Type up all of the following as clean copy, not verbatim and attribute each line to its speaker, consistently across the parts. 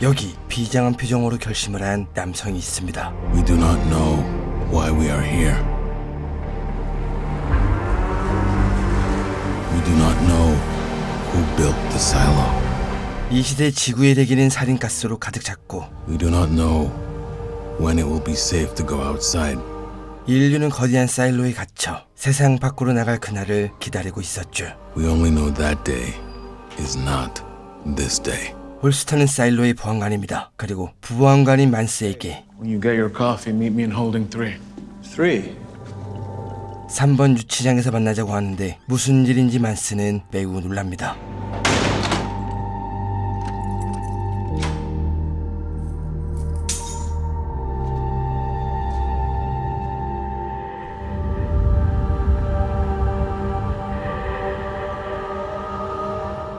Speaker 1: 여기 비장한 표정으로 결심을 한 남성이 있습니다.
Speaker 2: We do not know why we are here. We do not know who built the silo.
Speaker 1: 이 시대 지구의 대기는 살인가스로 가득 찼고
Speaker 2: We do not know when it will be safe to go outside.
Speaker 1: 인류는 거대한 사일로에 갇혀 세상 밖으로 나갈 그날을 기다리고 있었죠.
Speaker 2: We only know that day is not this day.
Speaker 1: 홀스턴은 사일로의 보안관입니다. 그리고 부보안관인 만스에게
Speaker 3: When you get your coffee, meet me in holding 3.
Speaker 1: 3번 유치장에서 만나자고 하는데 무슨 일인지 만스는 매우 놀랍니다.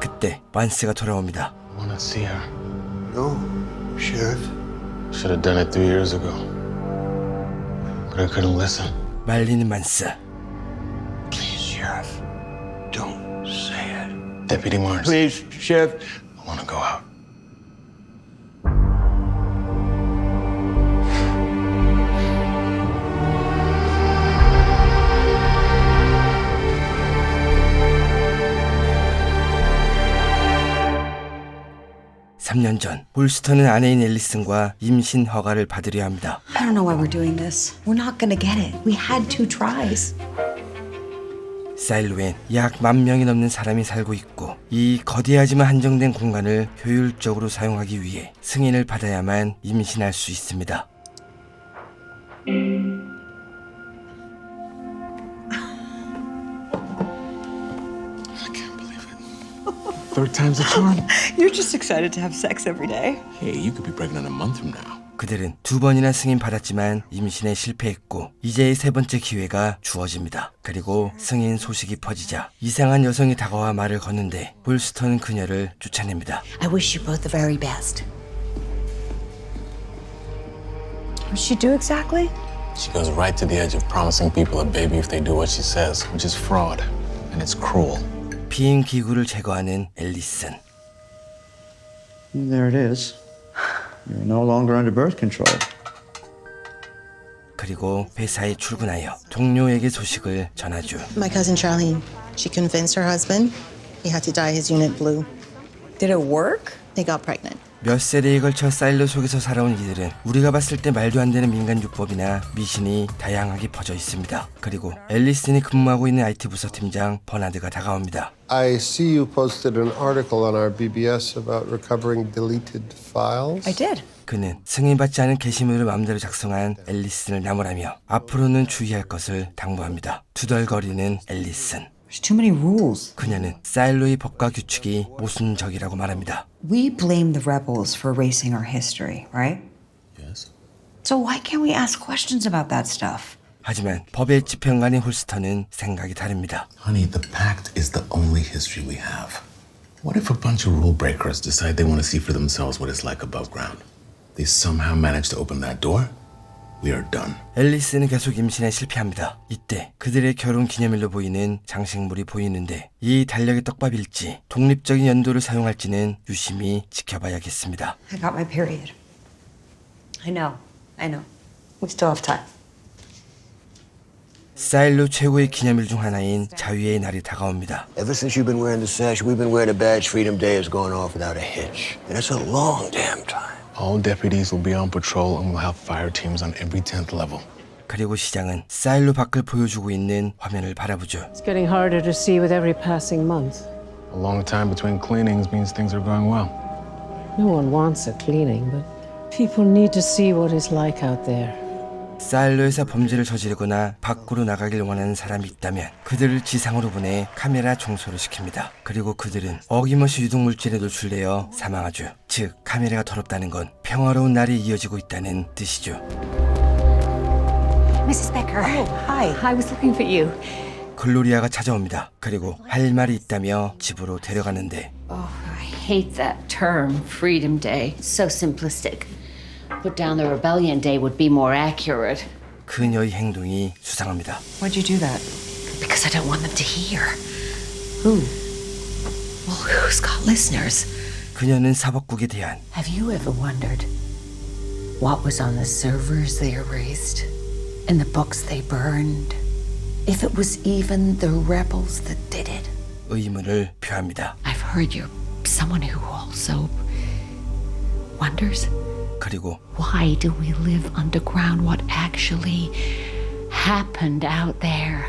Speaker 1: 그때 만스가 돌아옵니다.
Speaker 3: I want to see her.
Speaker 4: No, Sheriff.
Speaker 3: Should have done it 3 years ago. But I couldn't listen.
Speaker 1: 말리는 만스.
Speaker 4: Please, Sheriff. Don't say it.
Speaker 3: Deputy Marks,
Speaker 4: Please, Sheriff.
Speaker 3: I want to go out.
Speaker 1: 삼 년 전 홀스턴은 아내인 앨리슨과 임신 허가를 받으려 합니다.
Speaker 5: I don't know why we're doing this. We're not gonna get it. We had 2 tries.
Speaker 1: 사일로엔 약 10,000명이 넘는 사람이 살고 있고 이 거대하지만 한정된 공간을 효율적으로 사용하기 위해 승인을 받아야만 임신할 수 있습니다.
Speaker 3: I can't believe it. 3rd time's the charm.
Speaker 5: You're just excited to have sex every day.
Speaker 2: Hey, you could be pregnant a month from now.
Speaker 1: 그들은 2번이나 승인받았지만 임신에 실패했고 이제 3번째 기회가 주어집니다. 그리고 승인 소식이 퍼지자 이상한 여성이 다가와 말을 거는데 홀스턴은 그녀를 쫓아냅니다.
Speaker 5: I wish you both the very best. What'd she do exactly?
Speaker 3: She goes right to the edge of promising people a baby if they do what she says, which is fraud. And it's cruel.
Speaker 1: 피임 기구를 제거하는 앨리슨.
Speaker 6: There it is. You're no longer under birth control.
Speaker 1: 그리고 회사에 출근하여 동료에게 소식을 전하죠.
Speaker 7: My cousin Charlene. She convinced her husband. He had to dye his unit blue.
Speaker 5: Did it work?
Speaker 7: They got pregnant.
Speaker 1: 몇 세대에 걸쳐 사일로 속에서 살아온 이들은 우리가 봤을 때 말도 안 되는 민간요법이나 미신이 다양하게 퍼져 있습니다. 그리고 앨리슨이 근무하고 있는 IT 부서 팀장 버나드가 다가옵니다.
Speaker 8: I see you posted an article on our BBS about recovering deleted files.
Speaker 5: I did.
Speaker 1: 그는 승인받지 않은 게시물을 마음대로 작성한 앨리슨을 나무라며 앞으로는 주의할 것을 당부합니다. 투덜거리는 앨리슨.
Speaker 5: There's too many rules.
Speaker 1: 그녀는 사일로의 법과 규칙이 모순적이라고 말합니다.
Speaker 5: We blame the rebels for erasing our history, right?
Speaker 2: Yes.
Speaker 5: So why can't we ask questions about that stuff?
Speaker 1: 하지만 법의 지평관인 홀스턴은 생각이 다릅니다.
Speaker 2: Honey, the pact is the only history we have. What if a bunch of rule breakers decide they want to see for themselves what it's like above ground? They somehow manage to open that door? We are done.
Speaker 1: 앨리스는 계속 임신에 실패합니다. 이때 그들의 결혼 기념일로 보이는 장식물이 보이는데 이 달력의 떡밥일지 독립적인 연도를 사용할지는 유심히 지켜봐야겠습니다.
Speaker 5: I got my period. I know. We still have time.
Speaker 1: 사일로 최고의 기념일 중 하나인 자유의 날이 다가옵니다.
Speaker 4: Ever since you've been wearing the sash, we've been wearing a badge. Freedom Day has gone off without a hitch. And it's a long damn time.
Speaker 3: All deputies will be on patrol and we'll have fire teams on every 10th level.
Speaker 1: 그리고 시장은 사일로 밖을 보여주고 있는 화면을 바라보죠.
Speaker 9: It's getting harder to see with every passing month.
Speaker 3: A long time between cleanings means things are going well.
Speaker 9: No one wants a cleaning, but people need to see what it's like out there.
Speaker 1: 사일로에서 범죄를 저지르거나 밖으로 나가길 원하는 사람이 있다면 그들을 지상으로 보내 카메라 청소를 시킵니다. 그리고 그들은 어김없이 유독물질에 노출되어 사망하죠. 즉 카메라가 더럽다는 건 평화로운 날이 이어지고 있다는 뜻이죠.
Speaker 5: Mrs. Becker. Oh, hi. I was looking for you.
Speaker 1: 글로리아가 찾아옵니다. 그리고 할 말이 있다며 집으로 데려가는데
Speaker 10: Oh, I hate that term, Freedom Day. So simplistic. Put down the Rebellion Day would be more accurate.
Speaker 1: 그녀의 행동이 수상합니다.
Speaker 5: Why'd you do that?
Speaker 10: Because I don't want them to hear.
Speaker 5: Who?
Speaker 10: Well, who's got listeners?
Speaker 1: 그녀는 사법국에 대한
Speaker 10: Have you ever wondered what was on the servers they erased? And the books they burned? If it was even the rebels that did it?
Speaker 1: 의문을 표합니다.
Speaker 10: I've heard you're someone who also wonders.
Speaker 1: 그리고
Speaker 10: Why do we live underground? What actually happened out there?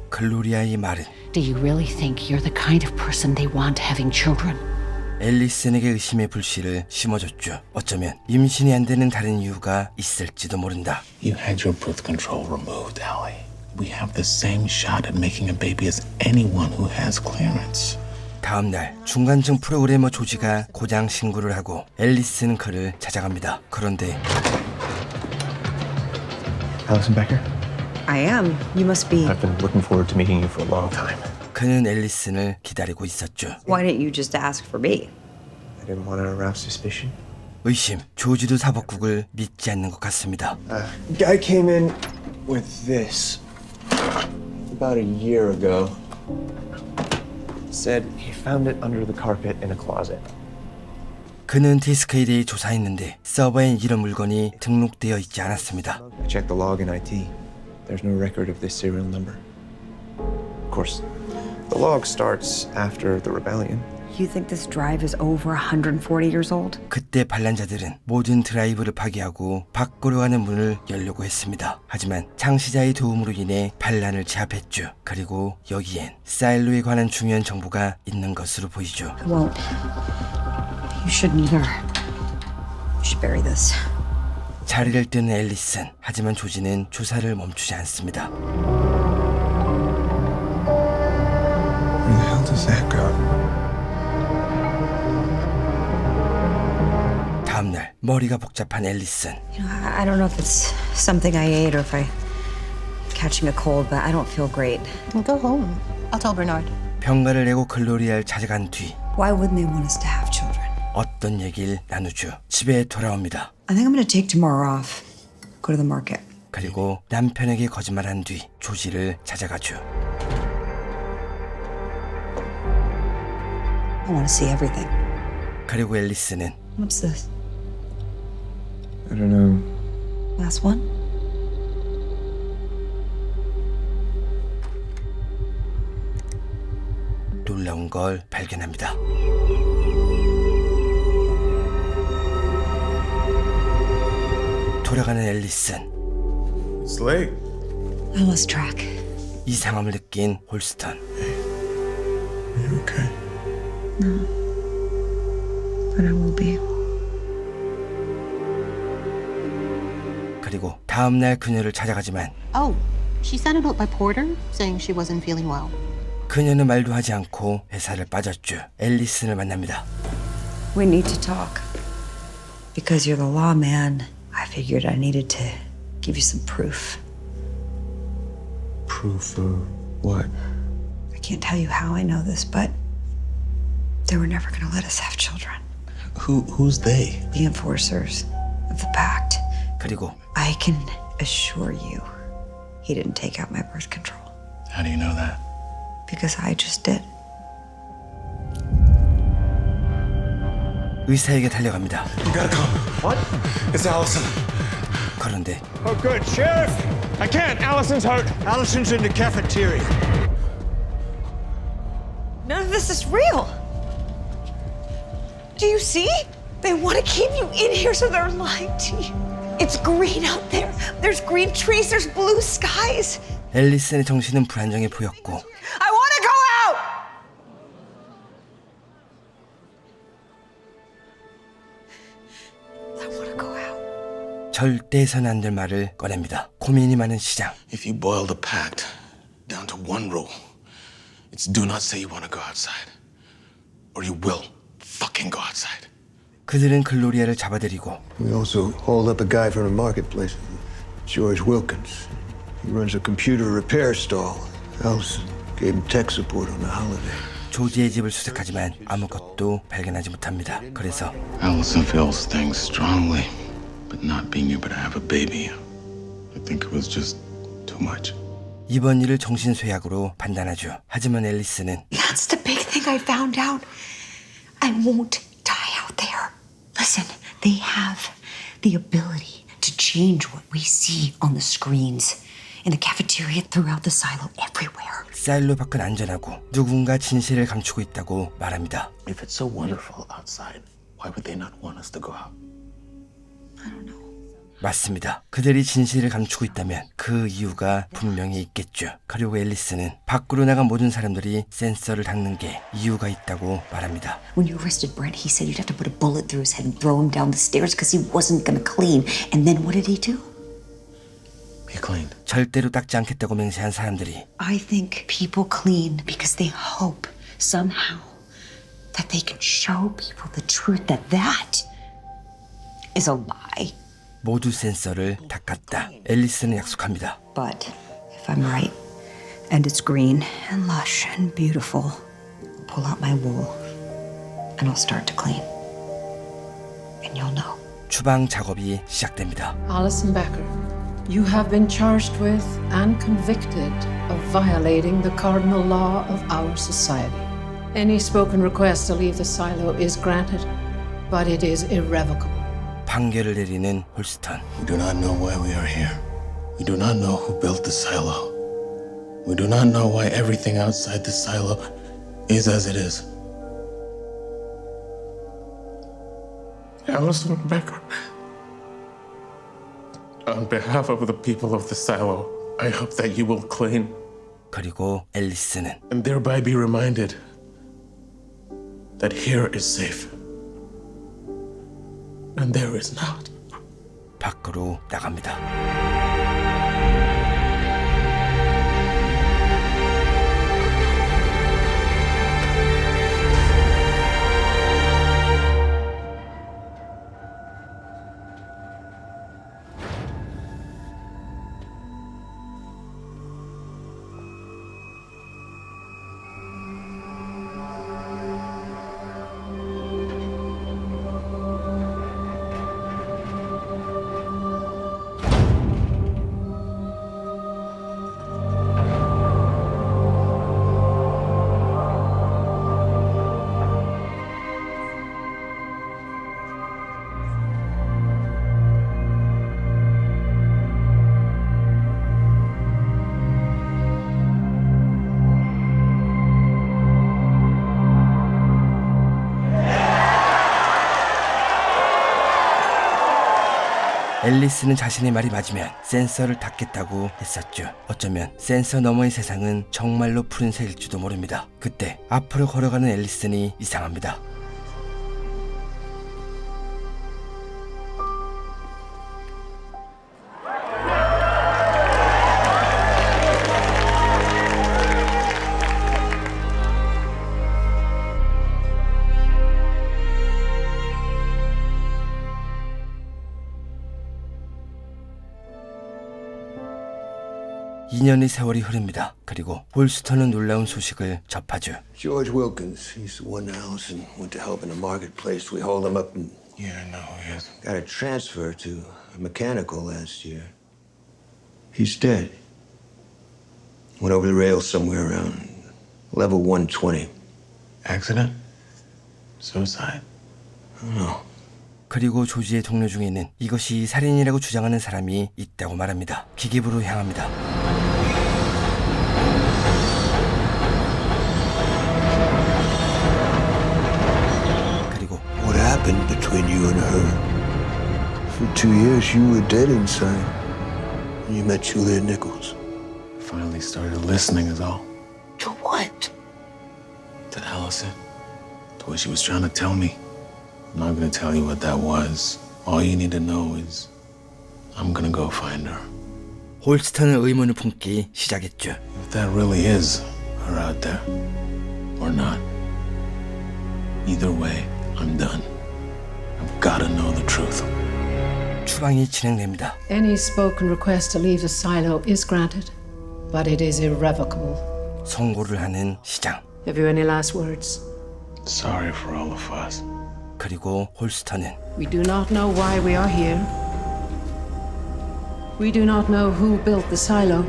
Speaker 1: 글로리아의 말은
Speaker 10: Do you really think you're the kind of person they want having children?
Speaker 1: 앨리슨에게 의심의 불씨를 심어줬죠. 어쩌면 임신이 안 되는 다른 이유가 있을지도 모른다.
Speaker 2: You had your birth control removed, Allie. We have the same shot at making a baby as anyone who has clearance.
Speaker 1: 다음 날 중간층 프로그래머 조지가 고장 신고를 하고 앨리스는 그를 찾아갑니다. 그런데
Speaker 6: Allison back here?
Speaker 5: I am. You must be.
Speaker 6: I've been looking forward to meeting you for a long time.
Speaker 1: 그는 앨리슨을 기다리고 있었죠.
Speaker 5: Why didn't you just ask for me?
Speaker 6: I didn't want to arouse suspicion.
Speaker 1: 의심, 조지도 사법국을 믿지 않는 것 같습니다.
Speaker 6: Guy came in with this about a year ago. Said he found it under the carpet in a closet.
Speaker 1: 그는 디스크에 대해 조사했는데 서버엔 이런 물건이 등록되어 있지 않았습니다.
Speaker 6: I checked the log in IT. There's no record of this serial number. Of course, the log starts after the rebellion.
Speaker 5: You think this drive is over 140 years old?
Speaker 1: 그때 반란자들은 모든 드라이브를 파괴하고 밖으로 가는 문을 열려고 했습니다. 하지만 창시자의 도움으로 인해 반란을 제압했죠. 그리고 여기엔 사일로에 관한 중요한 정보가 있는 것으로 보이죠.
Speaker 5: I won't. You shouldn't either. You should bury this.
Speaker 1: 자리를 뜨는 앨리슨. 하지만 조지는 조사를 멈추지 않습니다.
Speaker 6: Where the hell does that go?
Speaker 1: 다음날 머리가 복잡한 앨리슨.
Speaker 5: You know, I don't know if it's something I ate or if I'm catching a cold, but I don't feel great.
Speaker 7: Go home. I'll tell Bernard.
Speaker 1: 병가를 내고 글로리아를 찾아간 뒤
Speaker 5: Why wouldn't they want us to have children?
Speaker 1: 어떤 얘기를 나누죠. 집에 돌아옵니다.
Speaker 5: I think I'm going to take tomorrow off. Go to the market.
Speaker 1: 그리고 남편에게 거짓말한 뒤 조지를 찾아가죠.
Speaker 5: I want to see everything.
Speaker 1: 그리고 앨리스는
Speaker 5: What's this?
Speaker 6: I don't know.
Speaker 5: Last one?
Speaker 1: 놀라운 걸 발견합니다. 돌아가는 앨리슨.
Speaker 6: It's late.
Speaker 5: I lost track.
Speaker 1: 이상함을 느낀 홀스턴.
Speaker 6: Are you okay?
Speaker 5: But I will be.
Speaker 1: 그리고 다음날 그녀를 찾아가지만
Speaker 7: Oh, she sent a note by Porter saying she wasn't feeling well.
Speaker 1: 그녀는 말도 하지 않고 회사를 빠졌죠. 앨리슨을 만납니다.
Speaker 5: We need to talk. Because you're the lawman, I figured I needed to give you some proof.
Speaker 6: Proof of what?
Speaker 5: I can't tell you how I know this, but they were never going to let us have children.
Speaker 2: Who's they?
Speaker 5: The enforcers of the pact.
Speaker 1: 그리고
Speaker 5: I can assure you he didn't take out my birth control.
Speaker 2: How do you know that?
Speaker 5: Because I just did.
Speaker 1: 의사에게 달려갑니다.
Speaker 6: You gotta come. What? It's Allison.
Speaker 1: 그런데
Speaker 11: Oh, good. Sheriff! I can't. Allison's hurt.
Speaker 6: Allison's in the cafeteria.
Speaker 5: None of this is real. Do you see? They want to keep you in here, so they're lying to you. It's green out there. There's green trees. There's blue skies.
Speaker 1: 앨리슨의 정신은 불안정해 보였고
Speaker 5: I want to go out. I want to go out.
Speaker 1: 절대 해서는 안 될 말을 꺼냅니다. 고민이 많은 시장.
Speaker 2: If you boil the pact down to one rule, it's do not say you want to go outside, or you will fucking go outside.
Speaker 1: 그들은 글로리아를 잡아들이고
Speaker 8: We also hauled up a guy from the marketplace, George Wilkins. He runs a computer repair stall. Allison gave him tech support on the holiday.
Speaker 1: 조지의 집을 수색하지만 아무것도 발견하지 못합니다. 그래서
Speaker 2: Allison feels things strongly, but not being able to have a baby, I think it was just too much.
Speaker 1: 이번 일을 정신쇠약으로 판단하죠. 하지만 앨리스는
Speaker 5: That's the big thing I found out. I won't die out
Speaker 10: Listen, they have the ability to change what we see on the screens. In the cafeteria, throughout the silo, everywhere.
Speaker 1: 사일로 밖은 안전하고 누군가 진실을 감추고 있다고 말합니다.
Speaker 2: If it's so wonderful outside, why would they not want us to go out?
Speaker 1: 맞습니다. 그들이 진실을 감추고 있다면 그 이유가 분명히 있겠죠. 그리고 앨리스는 밖으로 나간 모든 사람들이 센서를 닦는 게 이유가 있다고 말합니다.
Speaker 10: When you arrested Brent, he said you'd have to put a bullet through his head and throw him down the stairs because he wasn't going to clean. And then what did he do?
Speaker 2: He cleaned.
Speaker 1: 절대로 닦지 않겠다고 맹세한 사람들이
Speaker 10: I think people clean because they hope somehow that they can show people the truth that that is a lie.
Speaker 1: 모두 센서를 닦았다. 앨리스는 약속합니다.
Speaker 10: But if I'm right, and it's green and lush and beautiful, I'll pull out my wool and I'll start to clean. And you'll know.
Speaker 1: 추방 작업이 시작됩니다.
Speaker 9: Alison Becker, you have been charged with and convicted of violating the cardinal law of our society. Any spoken request to leave the silo is granted, but it is irrevocable.
Speaker 1: 판결을 내리는 홀스턴.
Speaker 2: We do not know why we are here. We do not know who built the silo. We do not know why everything outside the silo is as it is.
Speaker 3: Alison Becker, on behalf of the people of the silo, I hope that you will clean
Speaker 1: 그리고 앨리스는
Speaker 3: and thereby be reminded that here is safe and there is not.
Speaker 1: 밖으로 나갑니다. 앨리스는 자신의 말이 맞으면 센서를 닫겠다고 했었죠. 어쩌면 센서 너머의 세상은 정말로 푸른색일지도 모릅니다. 그때 앞으로 걸어가는 앨리슨이 이상합니다. (2년의) 세월이 흐릅니다. 그리고 홀스턴은 놀라운 소식을 접하죠.
Speaker 8: George Wilkins, he's the one that Allison went to help in the marketplace. We hold him up and
Speaker 2: Yeah, I know who he is.
Speaker 8: got a transfer to a mechanical last year. He's dead. Went over the rails somewhere around level 120.
Speaker 2: Accident? Suicide?
Speaker 8: I don't know.
Speaker 1: 그리고 조지의 동료 중에는 이것이 살인이라고 주장하는 사람이 있다고 말합니다. 기계부로 향합니다. 그리고
Speaker 8: What happened between you and her? For 2 years, you were dead inside. When you met Julia Nichols.
Speaker 2: Finally started listening is all.
Speaker 8: To what?
Speaker 2: To Allison. To what she was trying to tell me. I'm not gonna tell you what that was. All you need to know is I'm gonna go find her.
Speaker 1: 홀스턴은 의문을 품기 시작했죠.
Speaker 2: If that really is her out there, or not. Either way, I'm done. I've gotta know the truth.
Speaker 1: 추방이 진행됩니다.
Speaker 9: Any spoken request to leave the silo is granted, but it is irrevocable.
Speaker 1: 선고를 하는 시장.
Speaker 9: Have you any last words?
Speaker 2: Sorry for all of us.
Speaker 1: 그리고 홀스턴은
Speaker 9: We do not know why we are here. We do not know who built the silo.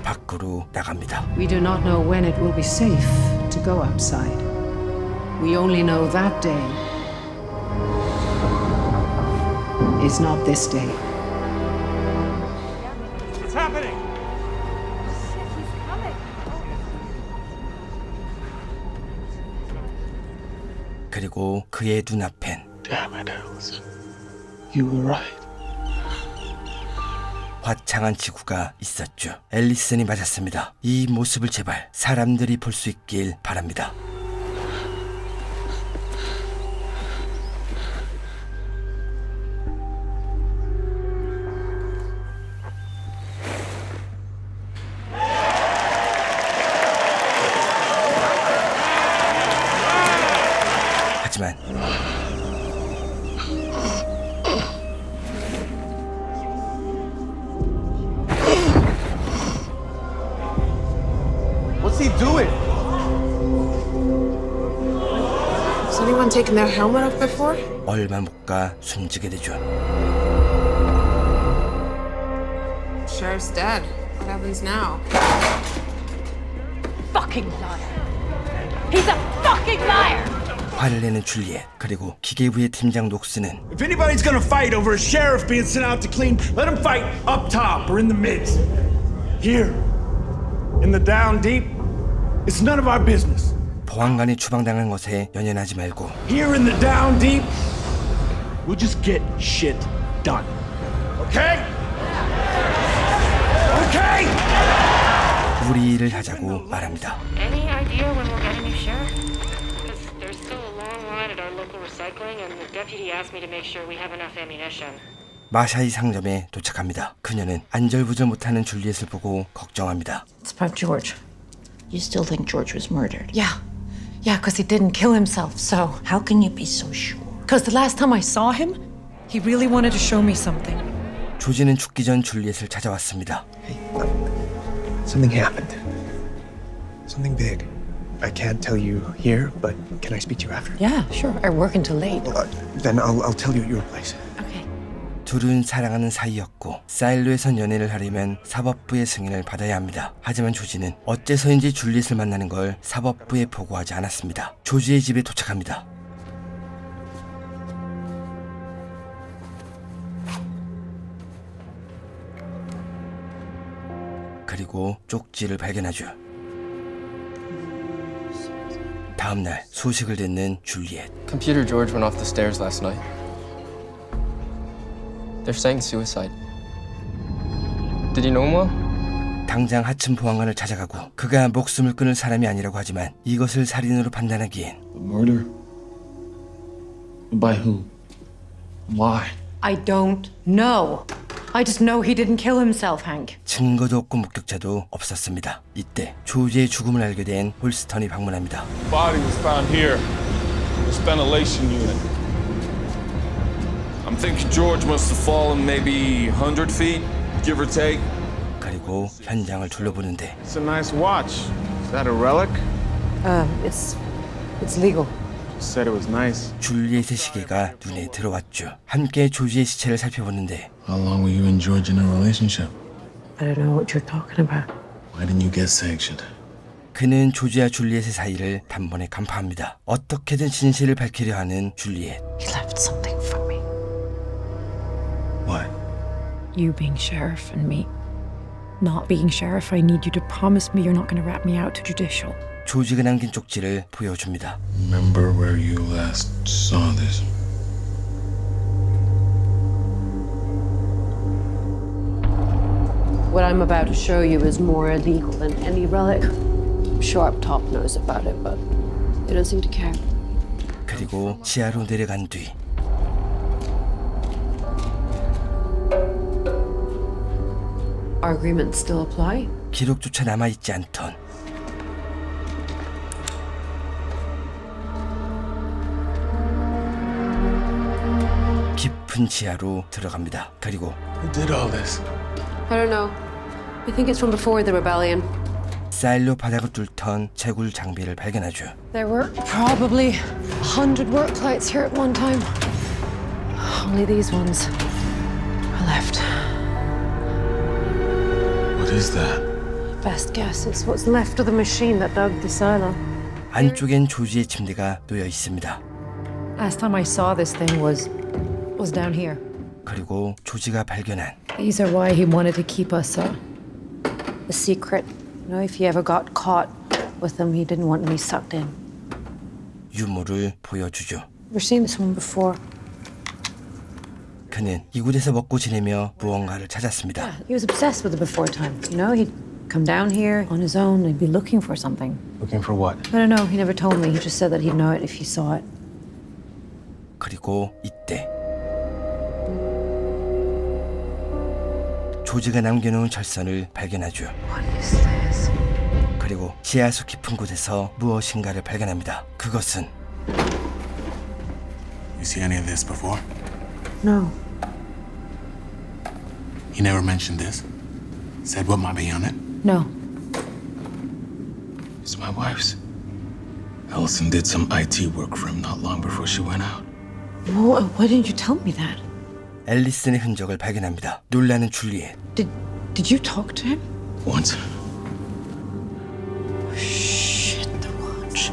Speaker 1: 밖으로 나갑니다.
Speaker 9: We do not know when it will be safe to go outside. We only know that day is not this day.
Speaker 11: What's happening?
Speaker 1: 그리고 그의 눈앞엔
Speaker 3: Damn it, Allison. You were right.
Speaker 1: 화창한 지구가 있었죠. 앨리슨이 맞았습니다. 이 모습을 제발 사람들이 볼 수 있길 바랍니다. 하지만
Speaker 6: What's he doing?
Speaker 12: Has anyone taken their helmet off before?
Speaker 1: 얼마 못 가 숨지게 되죠.
Speaker 12: Sheriff's dead. What happens now?
Speaker 5: Fucking liar. He's a fucking liar.
Speaker 1: 화를 내는 줄리엣, 그리고 기계부의 팀장 녹스는
Speaker 11: If anybody's gonna fight over a sheriff being sent out to clean, let him fight up top or in the mids. Here, in the down deep, it's none of our business.
Speaker 1: 보안관이 추방당한 것에 연연하지 말고
Speaker 11: Here in the down deep, we'll just get shit done. Okay? Okay?
Speaker 1: 우리 일을 하자고 말합니다.
Speaker 13: Any idea when we'll get a new sheriff? Because there's still a long line at our local recycling, and the deputy asked me to make sure we have enough ammunition.
Speaker 1: 마샤이 상점에 도착합니다. 그녀는 안절부절 못하는 줄리엣을 보고 걱정합니다.
Speaker 10: It's about George. You still think George was murdered?
Speaker 9: Yeah, because he didn't kill himself, so.
Speaker 10: How can you be so sure?
Speaker 9: Because the last time I saw him, he really wanted to show me something.
Speaker 1: 조지는 죽기 전 줄리엣을 찾아왔습니다.
Speaker 6: Something happened. Something big. I can't tell you here, but can I speak to you after?
Speaker 9: Yeah, sure. I work until late.
Speaker 6: Then I'll tell you at your place.
Speaker 9: Okay.
Speaker 1: 둘은 사랑하는 사이였고 사일로에선 연애를 하려면 사법부의 승인을 받아야 합니다. 하지만 조지는 어째서인지 줄리엣을 만나는 걸 사법부에 보고하지 않았습니다. 조지의 집에 도착합니다. 그리고 쪽지를 발견하죠. 다음날 소식을 듣는 줄리엣.
Speaker 14: Computer George went off the stairs last night. They're saying suicide. Did you know him well?
Speaker 1: 당장 하층 보안관을 찾아가고 그가 목숨을 끊을 사람이 아니라고 하지만 이것을 살인으로 판단하기엔
Speaker 3: Murder? By who? Why?
Speaker 9: I don't know. I just know he didn't kill himself, Hank.
Speaker 1: 증거도 없고 목격자도 없었습니다. 이때 조지의 죽음을 알게 된 홀스턴이 방문합니다.
Speaker 11: Body was found here. This ventilation unit. I'm thinking George must have fallen maybe 100 feet, give or take.
Speaker 1: 그리고 현장을 둘러보는데
Speaker 11: It's a nice watch. Is that a relic?
Speaker 9: It's legal.
Speaker 11: Said it was nice.
Speaker 1: 줄리엣의 시계가 눈에 들어왔죠. 함께 조지의 시체를 살펴보는데
Speaker 3: How long were you and George in a relationship?
Speaker 9: I don't know what you're talking about.
Speaker 3: Why didn't you get sanctioned?
Speaker 1: 그는 조지와 줄리엣의 사이를 단번에 간파합니다. 어떻게든 진실을 밝히려 하는 줄리엣.
Speaker 9: He left something from me.
Speaker 3: What?
Speaker 12: You being sheriff and me not being sheriff, I need you to promise me you're not going to rat me out to judicial.
Speaker 1: 조지가 남긴 쪽지를 보여줍니다.
Speaker 3: Remember where you last saw this?
Speaker 9: What I'm about to show you is more illegal than any relic. I'm sure up top knows about it, but they don't seem to care.
Speaker 1: 그리고 지하로 내려간 뒤
Speaker 9: Our agreements still apply?
Speaker 1: 기록조차 남아있지 않던 깊은 지하로 들어갑니다. 그리고
Speaker 3: Who did all this?
Speaker 9: I don't know. I think it's from before the rebellion.
Speaker 1: 사일로 바닥을 뚫던 채굴 장비를 발견하죠.
Speaker 9: There were probably 100 work lights here at one time. Only these ones are left.
Speaker 3: What is that?
Speaker 9: Best guess it's what's left of the machine that dug the silo.
Speaker 1: 안쪽엔 조지의 침대가 놓여 있습니다.
Speaker 9: Last time I saw this thing was down here.
Speaker 1: 그리고 조지가 발견한
Speaker 12: These are why he wanted to keep us a secret. You know, if he ever got caught with them, he didn't want me sucked in.
Speaker 1: 유물을 보여주죠.
Speaker 12: Ever seen this one before?
Speaker 1: 그는 이곳에서 먹고 지내며 무언가를 찾았습니다.
Speaker 12: He was obsessed with it before time. You know, he'd come down here on his own and be looking for something.
Speaker 3: Looking for what?
Speaker 12: I don't know. He never told me. He just said that he'd know it if he saw it.
Speaker 1: 그리고 이때 조지가 남겨놓은 절선을 발견하죠.
Speaker 12: What is this?
Speaker 1: 그리고 지하수 깊은 곳에서 무엇인가를 발견합니다. 그것은
Speaker 2: You see any of this before?
Speaker 12: No.
Speaker 2: He never mentioned this? Said what might be on it?
Speaker 12: No.
Speaker 2: It's my wife's. Ellison did some IT work for him not long before she went out.
Speaker 12: Why didn't you tell me that?
Speaker 1: 앨리슨의 흔적을 발견합니다. 놀라는 줄리엣.
Speaker 12: Did you talk to him?
Speaker 2: Once.
Speaker 12: Shit, the watch.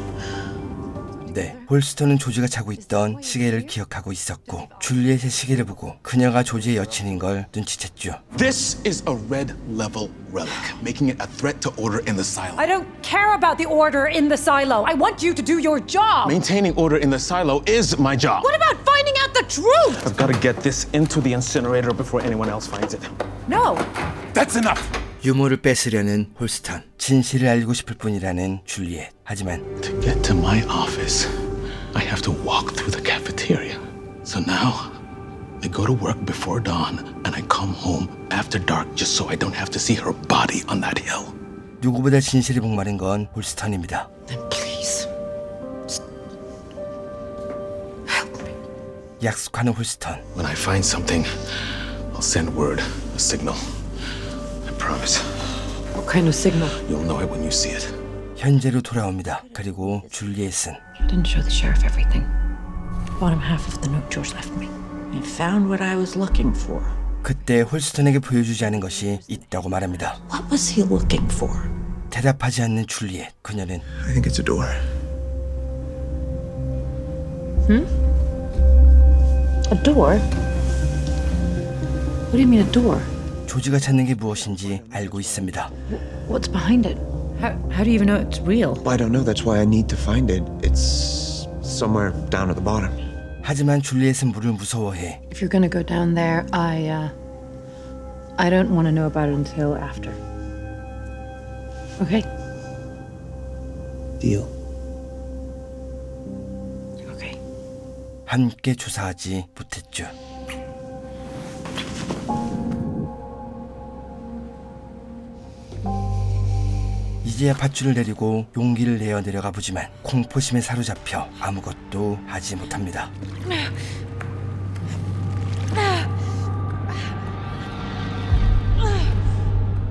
Speaker 1: 네, 홀스턴은 조지가 차고 있던 시계를 기억하고 있었고 줄리엣의 시계를 보고 그녀가 조지의 여친인 걸 눈치챘죠.
Speaker 3: This is a red level relic, making it a threat to order in the silo.
Speaker 12: I don't care about the order in the silo. I want you to do your job.
Speaker 3: Maintaining order in the silo is my job.
Speaker 12: What about finding out the truth?
Speaker 3: I've got to get this into the incinerator before anyone else finds it.
Speaker 12: No.
Speaker 3: That's enough.
Speaker 1: 유물을 뺏으려는 홀스턴, 진실을 알고 싶을 뿐이라는 줄리엣. 하지만
Speaker 2: To get to my office, I have to walk through the cafeteria. So now, I go to work before dawn and I come home after dark just so I don't have to see her body on that hill.
Speaker 1: 누구보다 진실이 목마른 건 홀스턴입니다.
Speaker 12: Then please.
Speaker 1: 약속하는 홀스턴.
Speaker 2: When I find something, I'll send word, a signal. I promise.
Speaker 12: What kind of signal?
Speaker 2: You'll know it when you see it.
Speaker 1: 현재로 돌아옵니다. 그리고 줄리엣은
Speaker 12: I didn't show the sheriff everything. Bottom half of the note George left me.
Speaker 15: I found what I was looking for.
Speaker 1: 그때 홀스턴에게 보여주지 않은 것이 있다고 말합니다.
Speaker 15: What was he looking for?
Speaker 1: 대답하지 않는 줄리엣. 그녀는
Speaker 6: I think it's a door.
Speaker 12: A door? What do you mean a door?
Speaker 1: 조지가 찾는 게 무엇인지 알고 있습니다.
Speaker 12: What's behind it? How do you even know it's real?
Speaker 6: Well, I don't know. That's why I need to find it. It's somewhere down at the bottom.
Speaker 1: 하지만 줄리엣은 물을 무서워해.
Speaker 12: If you're gonna go down there, I don't want to know about it until after. Okay?
Speaker 8: Deal.
Speaker 12: Okay.
Speaker 1: 함께 조사하지 못했죠. 이제야 밧줄을 내리고 용기를 내어 내려가 보지만 공포심에 사로잡혀 아무것도 하지 못합니다.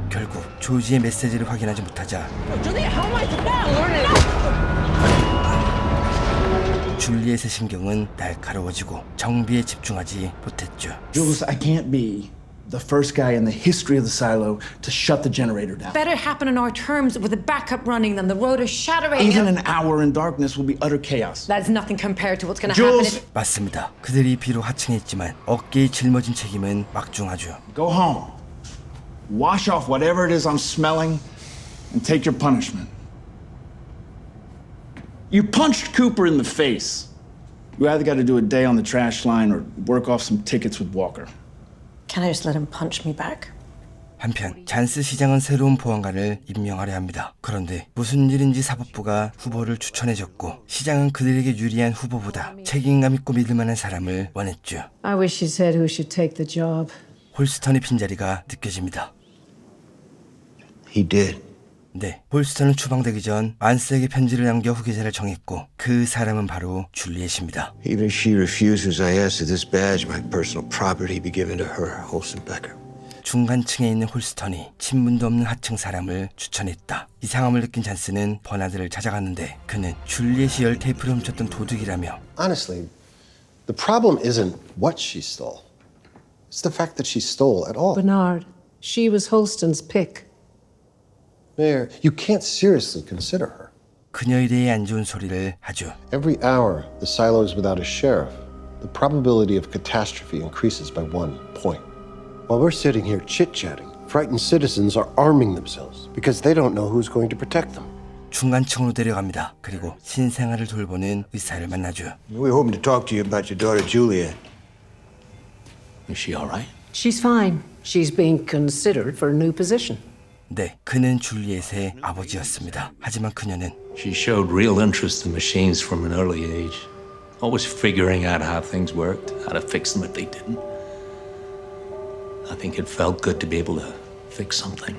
Speaker 1: 결국 조지의 메시지를 확인하지 못하자 줄리엣의 신경은 날카로워지고 정비에 집중하지 못했죠.
Speaker 11: Jules, I can't be the first guy in the history of the silo to shut the generator down.
Speaker 9: Better happen on our terms with the backup running than the rotor shattering.
Speaker 11: Even an hour in darkness will be utter chaos.
Speaker 9: That's nothing compared to what's going to
Speaker 11: Jules!
Speaker 9: happen.
Speaker 1: 맞습니다. 그들이 비록 하층에 있지만 어깨에 짊어진 책임은 막중하죠.
Speaker 11: Go home. Wash off whatever it is I'm smelling and take your punishment. You punched Cooper in the face. You either got to do a day on the trash line or work off some tickets with Walker.
Speaker 9: Can I just let him punch me back?
Speaker 1: 한편 잔스 시장은 새로운 보안관을 임명하려 합니다. 그런데 무슨 일인지 사법부가 후보를 추천해줬고 시장은 그들에게 유리한 후보보다 책임감 있고 믿을 만한 사람을 원했죠.
Speaker 9: I wish he said who should take the job.
Speaker 1: 홀스턴의 빈자리가 느껴집니다.
Speaker 8: He did.
Speaker 1: 네, 홀스턴은 추방되기 전 안스에게 편지를 남겨 후계자를 정했고 그 사람은 바로 줄리엣입니다.
Speaker 8: Even if she refuses, I ask that this badge, my personal property, be given to her, Olsen Becker.
Speaker 1: 중간층에 있는 홀스턴이 친분도 없는 하층 사람을 추천했다. 이상함을 느낀 잔스는 버나드를 찾아갔는데 그는 줄리엣이 열 테이프를 훔쳤던 도둑이라며
Speaker 16: Honestly, the problem isn't what she stole. It's the fact that she stole at all.
Speaker 9: Bernard, she was Holston's pick.
Speaker 16: Mayor, you can't seriously consider her.
Speaker 1: 그녀에 대해 안 좋은 소리를 하죠.
Speaker 16: Every hour, the silo is without a sheriff. the probability of catastrophe increases by 1 point. While we're sitting here chit-chatting, frightened citizens are arming themselves because they don't know who's going to protect them.
Speaker 1: 중간층으로 데려갑니다. 그리고 신생아를 돌보는 의사를 만나죠.
Speaker 8: We're hoping to talk to you about your daughter, Juliet.
Speaker 2: Is she all right?
Speaker 9: She's fine. She's being considered for a new position.
Speaker 1: 네, 그는 줄리엣의 아버지였습니다. 하지만 그녀는
Speaker 2: She showed real interest in machines from an early age. Always figuring out how things worked, how to fix them if they didn't. I think it felt good to be able to fix something.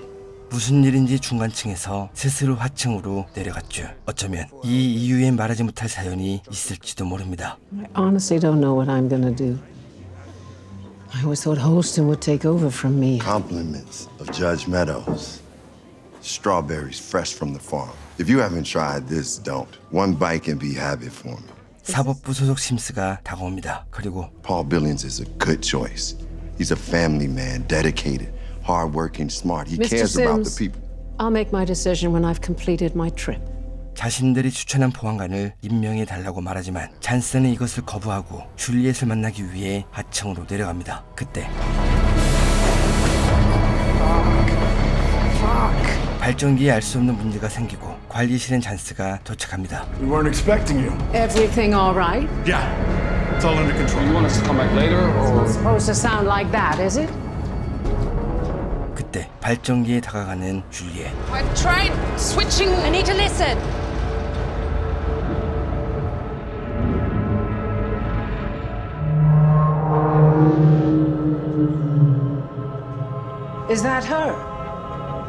Speaker 1: 무슨 일인지 중간층에서 스스로 하층으로 내려갔죠. 어쩌면 이 이유에 말하지 못할 사연이 있을지도 모릅니다.
Speaker 9: I honestly don't know what I'm gonna do. I always thought Holston would take over from me.
Speaker 17: Compliments of Judge Meadows. Strawberries fresh from the farm. If you haven't tried this, don't. One bite can be habit forming.
Speaker 1: 사법부 소속 심스가 다가옵니다. 그리고
Speaker 17: Paul Billings is a good choice. He's a family man, dedicated, hardworking, smart. He
Speaker 9: Mr.
Speaker 17: cares about the
Speaker 9: Sims,
Speaker 17: people.
Speaker 9: I'll make my decision when I've completed my trip.
Speaker 1: 자신들이 추천한 보안관을 임명해 달라고 말하지만 잔스는 이것을 거부하고 줄리엣을 만나기 위해 하층으로 내려갑니다. 그때 발전기에 알 수 없는 문제가 생기고 관리실엔 잔스가 도착합니다.
Speaker 11: We weren't expecting you.
Speaker 9: Everything all right?
Speaker 11: Yeah, it's all under control.
Speaker 14: You want us to come back later, or?
Speaker 9: It's supposed to sound like that, is it?
Speaker 1: 그때 발전기에 다가가는 줄리엣.
Speaker 13: I've tried switching. I need to listen.
Speaker 9: Is that her?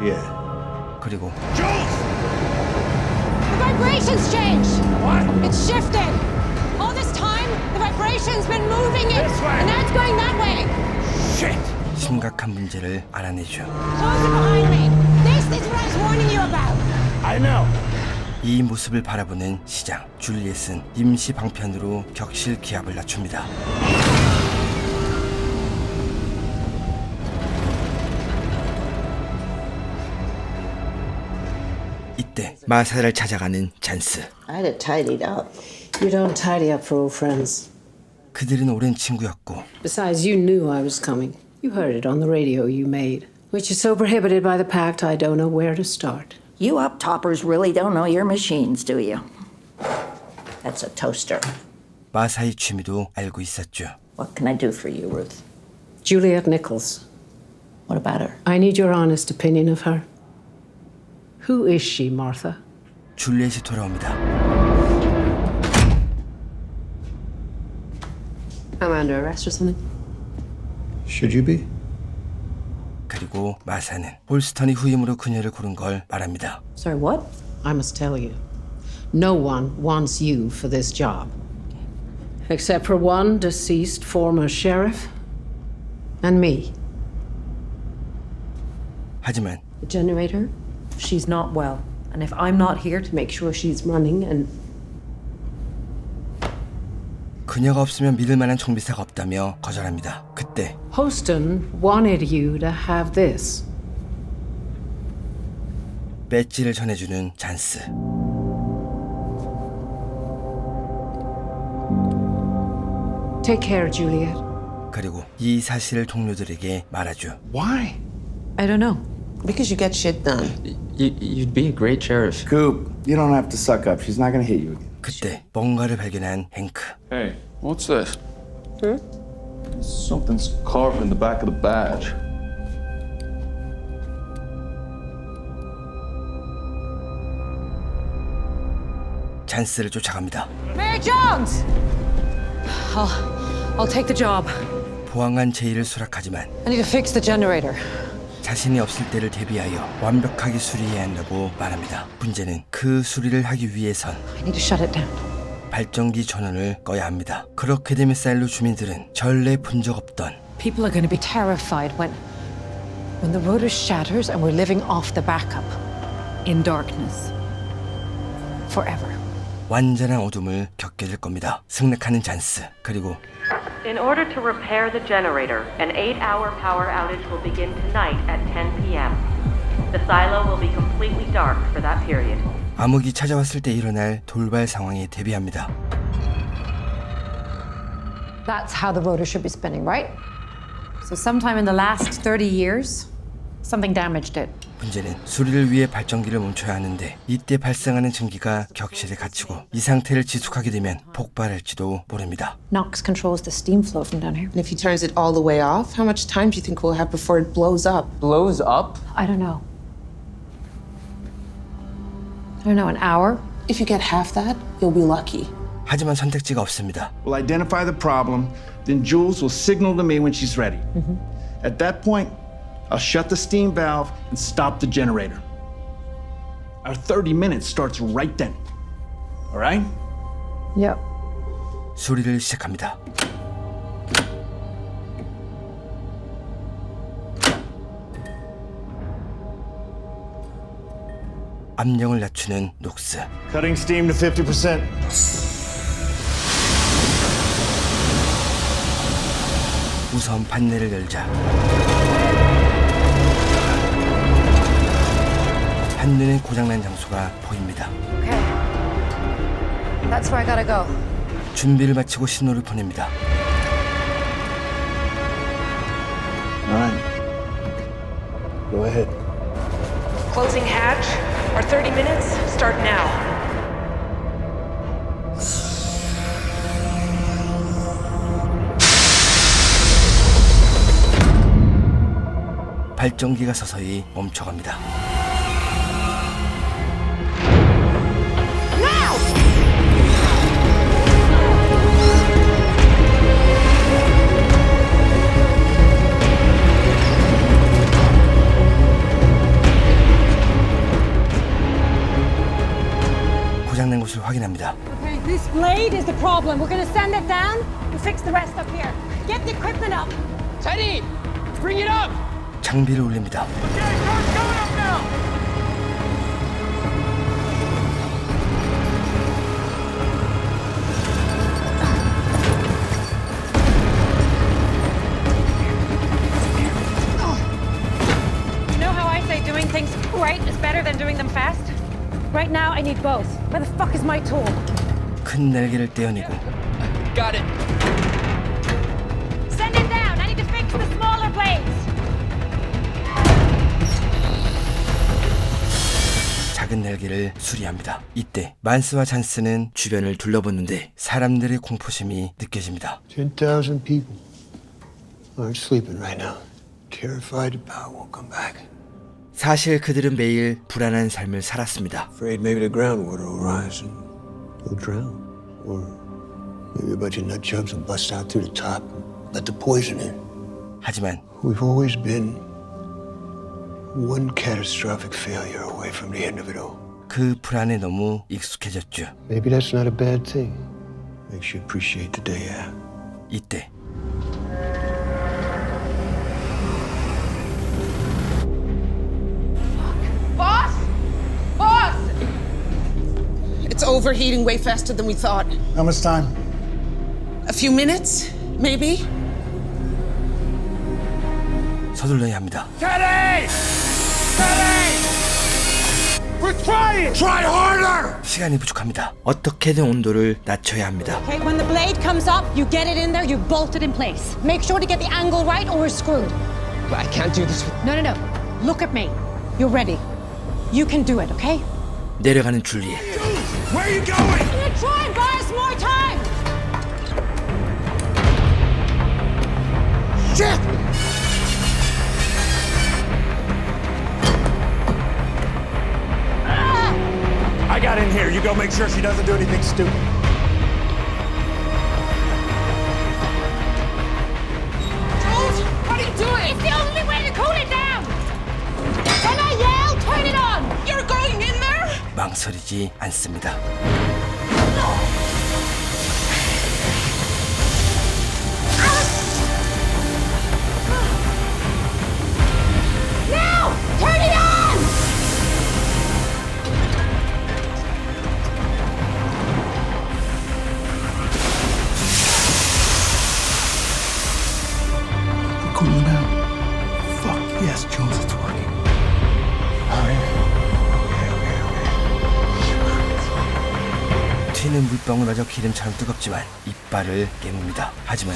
Speaker 8: Yeah.
Speaker 1: 그리고
Speaker 13: The vibrations changed.
Speaker 11: What?
Speaker 13: It's shifted. All this time, the vibration's been moving it,
Speaker 11: This way.
Speaker 13: and now it's going that way.
Speaker 11: Shit!
Speaker 1: 심각한 문제를 알아내죠.
Speaker 13: Close it behind me. This is what I was warning you about.
Speaker 11: I know.
Speaker 1: 이 모습을 바라보는 시장. 줄리엣은 임시 방편으로 격실 기압을 낮춥니다. 이때 마사를 찾아가는 잔스.
Speaker 15: I'd have tidied up.
Speaker 9: You don't tidy up for old friends.
Speaker 1: 그들은 오랜 친구였고
Speaker 9: Besides, you knew I was coming. You heard it on the radio you made. Which is so prohibited by the pact, I don't know where to start.
Speaker 15: You up-toppers really don't know your machines, do you? That's a toaster.
Speaker 1: 마사의 취미도 알고 있었죠.
Speaker 15: What can I do for you, Ruth?
Speaker 9: Juliet Nichols.
Speaker 15: What about her?
Speaker 9: I need your honest opinion of her. Who is she, Martha?
Speaker 1: 줄리엣이 돌아옵니다.
Speaker 12: I'm under arrest or something?
Speaker 8: Should you be?
Speaker 1: 그리고 마사는 홀스턴이 후임으로 그녀를 고른 걸 말합니다.
Speaker 12: Sorry, what?
Speaker 9: I must tell you. No one wants you for this job. Except for one deceased former sheriff and me.
Speaker 1: 하지만
Speaker 12: The generator? She's not well. And if I'm not here to make sure she's running and
Speaker 1: 그녀가 없으면 믿을 만한 정비사가 없다며 거절합니다. 그때
Speaker 9: Holston wanted you to have this.
Speaker 1: 배지를 전해주는 잔스.
Speaker 9: Take care, Juliet.
Speaker 1: 그리고 이 사실을 동료들에게 말하죠.
Speaker 11: Why?
Speaker 12: I don't know.
Speaker 15: Because you get shit done.
Speaker 14: You'd be a great sheriff.
Speaker 11: Coop, you don't have to suck up. She's not gonna hit you again.
Speaker 1: 그때 뭔가를 발견한 행크.
Speaker 14: Hey, what's this?
Speaker 18: Something's carved in the back of the badge.
Speaker 1: 잔스를 쫓아갑니다.
Speaker 13: Mayor Jones! I'll take the job.
Speaker 1: 보안관 제의를 수락하지만
Speaker 13: I need to fix the generator.
Speaker 1: 자신이 없을 때를 대비하여 완벽하게 수리해야 한다고 말합니다. 문제는 그 수리를 하기 위해선
Speaker 13: I need to shut it down.
Speaker 1: 발전기 전원을 꺼야 합니다. 그렇게 되면 사일로 주민들은 전례 본 적 없던
Speaker 13: People are going to be terrified when the rotor shatters and we're living off the backup in darkness forever.
Speaker 1: 완전한 어둠을 겪게 될 겁니다. 승낙하는 잔스. 그리고
Speaker 19: In order to repair the generator, an 8-hour power outage will begin tonight at 10 p.m. The silo will be completely dark for that period.
Speaker 1: 암흑이 찾아왔을 때 일어날 돌발 상황에 대비합니다.
Speaker 9: That's how the rotor should be spinning, right?
Speaker 12: So sometime in the last 30 years, something damaged it.
Speaker 1: 문제는 수리를 위해 발전기를 멈춰야 하는데 이때 발생하는 증기가 격실에 갇히고 이 상태를 지속하게 되면 폭발할지도 모릅니다.
Speaker 12: Nox controls the steam flow from down here.
Speaker 20: And if he turns it all the way off, how much time do you think we'll have before it blows up?
Speaker 14: Blows up?
Speaker 12: I don't know. I don't know, an hour?
Speaker 20: If you get half that, you'll be lucky.
Speaker 1: 하지만 선택지가 없습니다.
Speaker 11: We'll identify the problem, then Jules will signal to me when she's ready. At that point, I'll shut the steam valve and stop the generator. Our 30 minutes starts right then. All right?
Speaker 12: Yep.
Speaker 1: 수리를 시작합니다. 압력을 낮추는 녹스.
Speaker 11: Cutting steam to 50%.
Speaker 1: 우선 판넬을 열자. 판넬의 고장난 장소가 보입니다.
Speaker 12: Okay. That's where I gotta go.
Speaker 1: 준비를 마치고 신호를 보냅니다.
Speaker 11: All right. Go ahead.
Speaker 19: Closing hatch. Our 30 minutes start now.
Speaker 1: 발전기가 서서히 멈춰갑니다. 고장난 곳을 확인합니다.
Speaker 21: Okay, this blade is the problem. We're gonna send it down and fix the rest up here. Get the equipment up.
Speaker 14: Teddy! Bring it up!
Speaker 1: 장비를 올립니다.
Speaker 21: You know how I say doing things right is better than doing them fast? Right now, I need both. Where the fuck is my tool?
Speaker 1: 큰 날개를 떼어내고
Speaker 14: Got it.
Speaker 21: Send it down. I need to fix the smaller blades.
Speaker 1: 작은 날개를 수리합니다. 이때 만스와 잔스는 주변을 둘러보는데 사람들의 공포심이 느껴집니다.
Speaker 8: 10,000 people aren't sleeping right now. Terrified the power won't come back.
Speaker 1: 사실 그들은 매일 불안한 삶을 살았습니다.
Speaker 8: Afraid maybe the groundwater will rise and they'll drown. Or maybe a bunch of nut jobs will bust out through the top and let the poison in.
Speaker 1: 하지만
Speaker 8: We've always been one catastrophic failure away from the end of it all.
Speaker 1: 그 불안에 너무 익숙해졌죠.
Speaker 8: Maybe that's not a bad thing. Makes you appreciate the day out.
Speaker 1: 이때
Speaker 20: Boss! Boss! It's overheating way faster than we thought.
Speaker 11: How much time?
Speaker 20: A few minutes, maybe?
Speaker 1: 서둘러야 합니다.
Speaker 11: Teddy! Teddy! We're trying! Try harder!
Speaker 1: 시간이 부족합니다. 어떻게든 온도를 낮춰야 합니다.
Speaker 21: Okay, when the blade comes up, you get it in there, you bolt it in place. Make sure to get the angle right or we're screwed.
Speaker 14: But I can't do this.
Speaker 21: No. Look at me. You're ready. You can do it, okay?
Speaker 1: 내려가는 줄리에
Speaker 11: Where are you going?
Speaker 21: I'm gonna try and buy us more time!
Speaker 11: Shit! I got in here. You go make sure she doesn't do anything stupid.
Speaker 21: Jules, what are you doing? It's the only way to cool it down! When I yell, turn it on! You're going in there?
Speaker 1: 망설이지 않습니다.
Speaker 21: Now! Turn it on!
Speaker 11: We're cooling down. Fuck yes, Jules, it's working. All right. Okay.
Speaker 1: 빗방울마저 기름처럼 뜨겁지만 이빨을 깨뭅니다. 하지만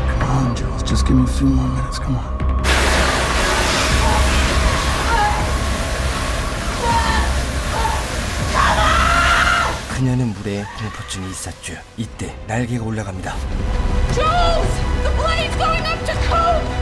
Speaker 2: Come on, Jules. Just give me a few more minutes. Come on.
Speaker 1: 그녀는 물에 공포증이 있었죠. 이때 날개가 올라갑니다.
Speaker 21: Jules! The blade's going up to cope!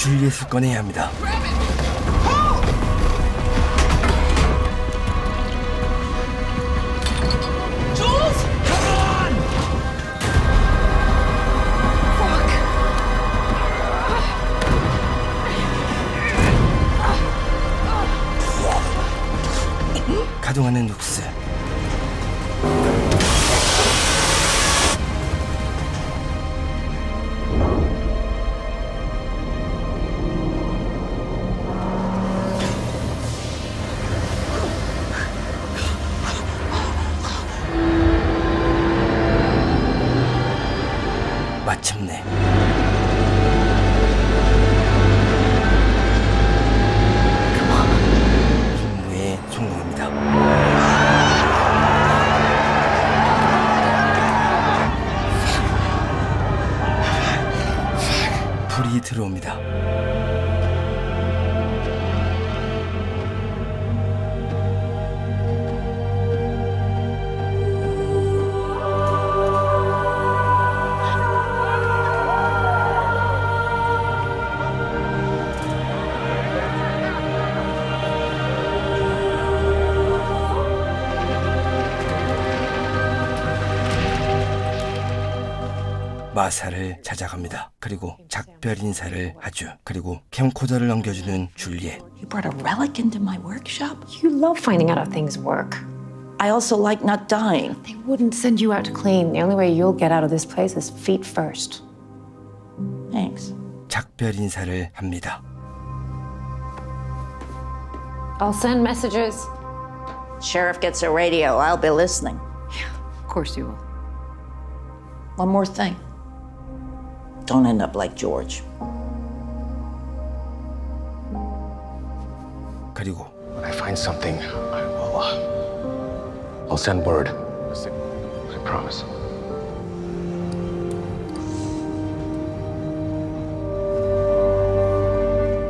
Speaker 1: 줄리엣을 꺼내야 합니다.
Speaker 21: Jules! Come on!
Speaker 1: 가동하는 룩스. 마침내 임무에 성공합니다. 불이 들어옵니다. 마사를 찾아갑니다. 그리고 작별 인사를 하죠. 그리고 캠코더를 넘겨주는 줄리엣.
Speaker 15: You brought a relic into my workshop?
Speaker 12: You love finding out how things work.
Speaker 15: I also like not dying.
Speaker 12: They wouldn't send you out to clean. The only way you'll get out of this place is feet first.
Speaker 15: Thanks.
Speaker 1: 작별 인사를 합니다.
Speaker 12: I'll send messages.
Speaker 15: Sheriff gets a radio. I'll be listening.
Speaker 12: Of course you will.
Speaker 15: One more thing. Don't end up like George.
Speaker 1: 그리고
Speaker 3: When I find something, I'll send word. I promise.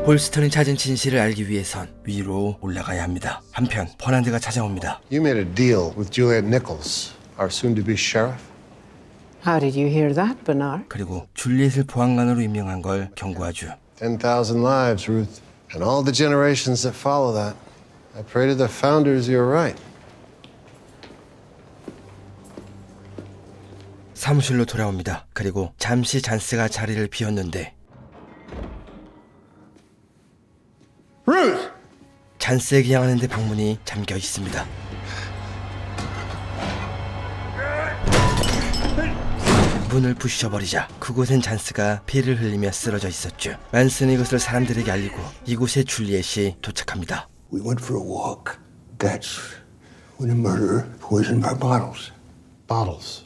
Speaker 1: 홀스턴이 찾은 진실을 알기 위해선 위로 올라가야 합니다. 한편 버난드가 찾아옵니다.
Speaker 8: You made a deal with Juliet Nichols, our soon-to-be sheriff.
Speaker 9: How did you hear that, Bernard?
Speaker 1: 그리고 줄리엣을 보안관으로 임명한 걸 경고하죠.
Speaker 8: 10,000 lives, Ruth. And all the generations that follow that. I pray to the founders you're right.
Speaker 1: 사무실로 돌아옵니다. 그리고 잠시 잔스가 자리를 비웠는데
Speaker 8: Ruth!
Speaker 1: 잔스에게 향하는데 방문이 잠겨 있습니다. 문을 부셔버리자 그곳엔 잔스가 피를 흘리며 쓰러져 있었죠. 만스는 이것을 사람들에게 알리고 이곳에 줄리엣이 도착합니다.
Speaker 8: We went for a walk. That's when the murderer poisoned our bottles.
Speaker 16: Bottles.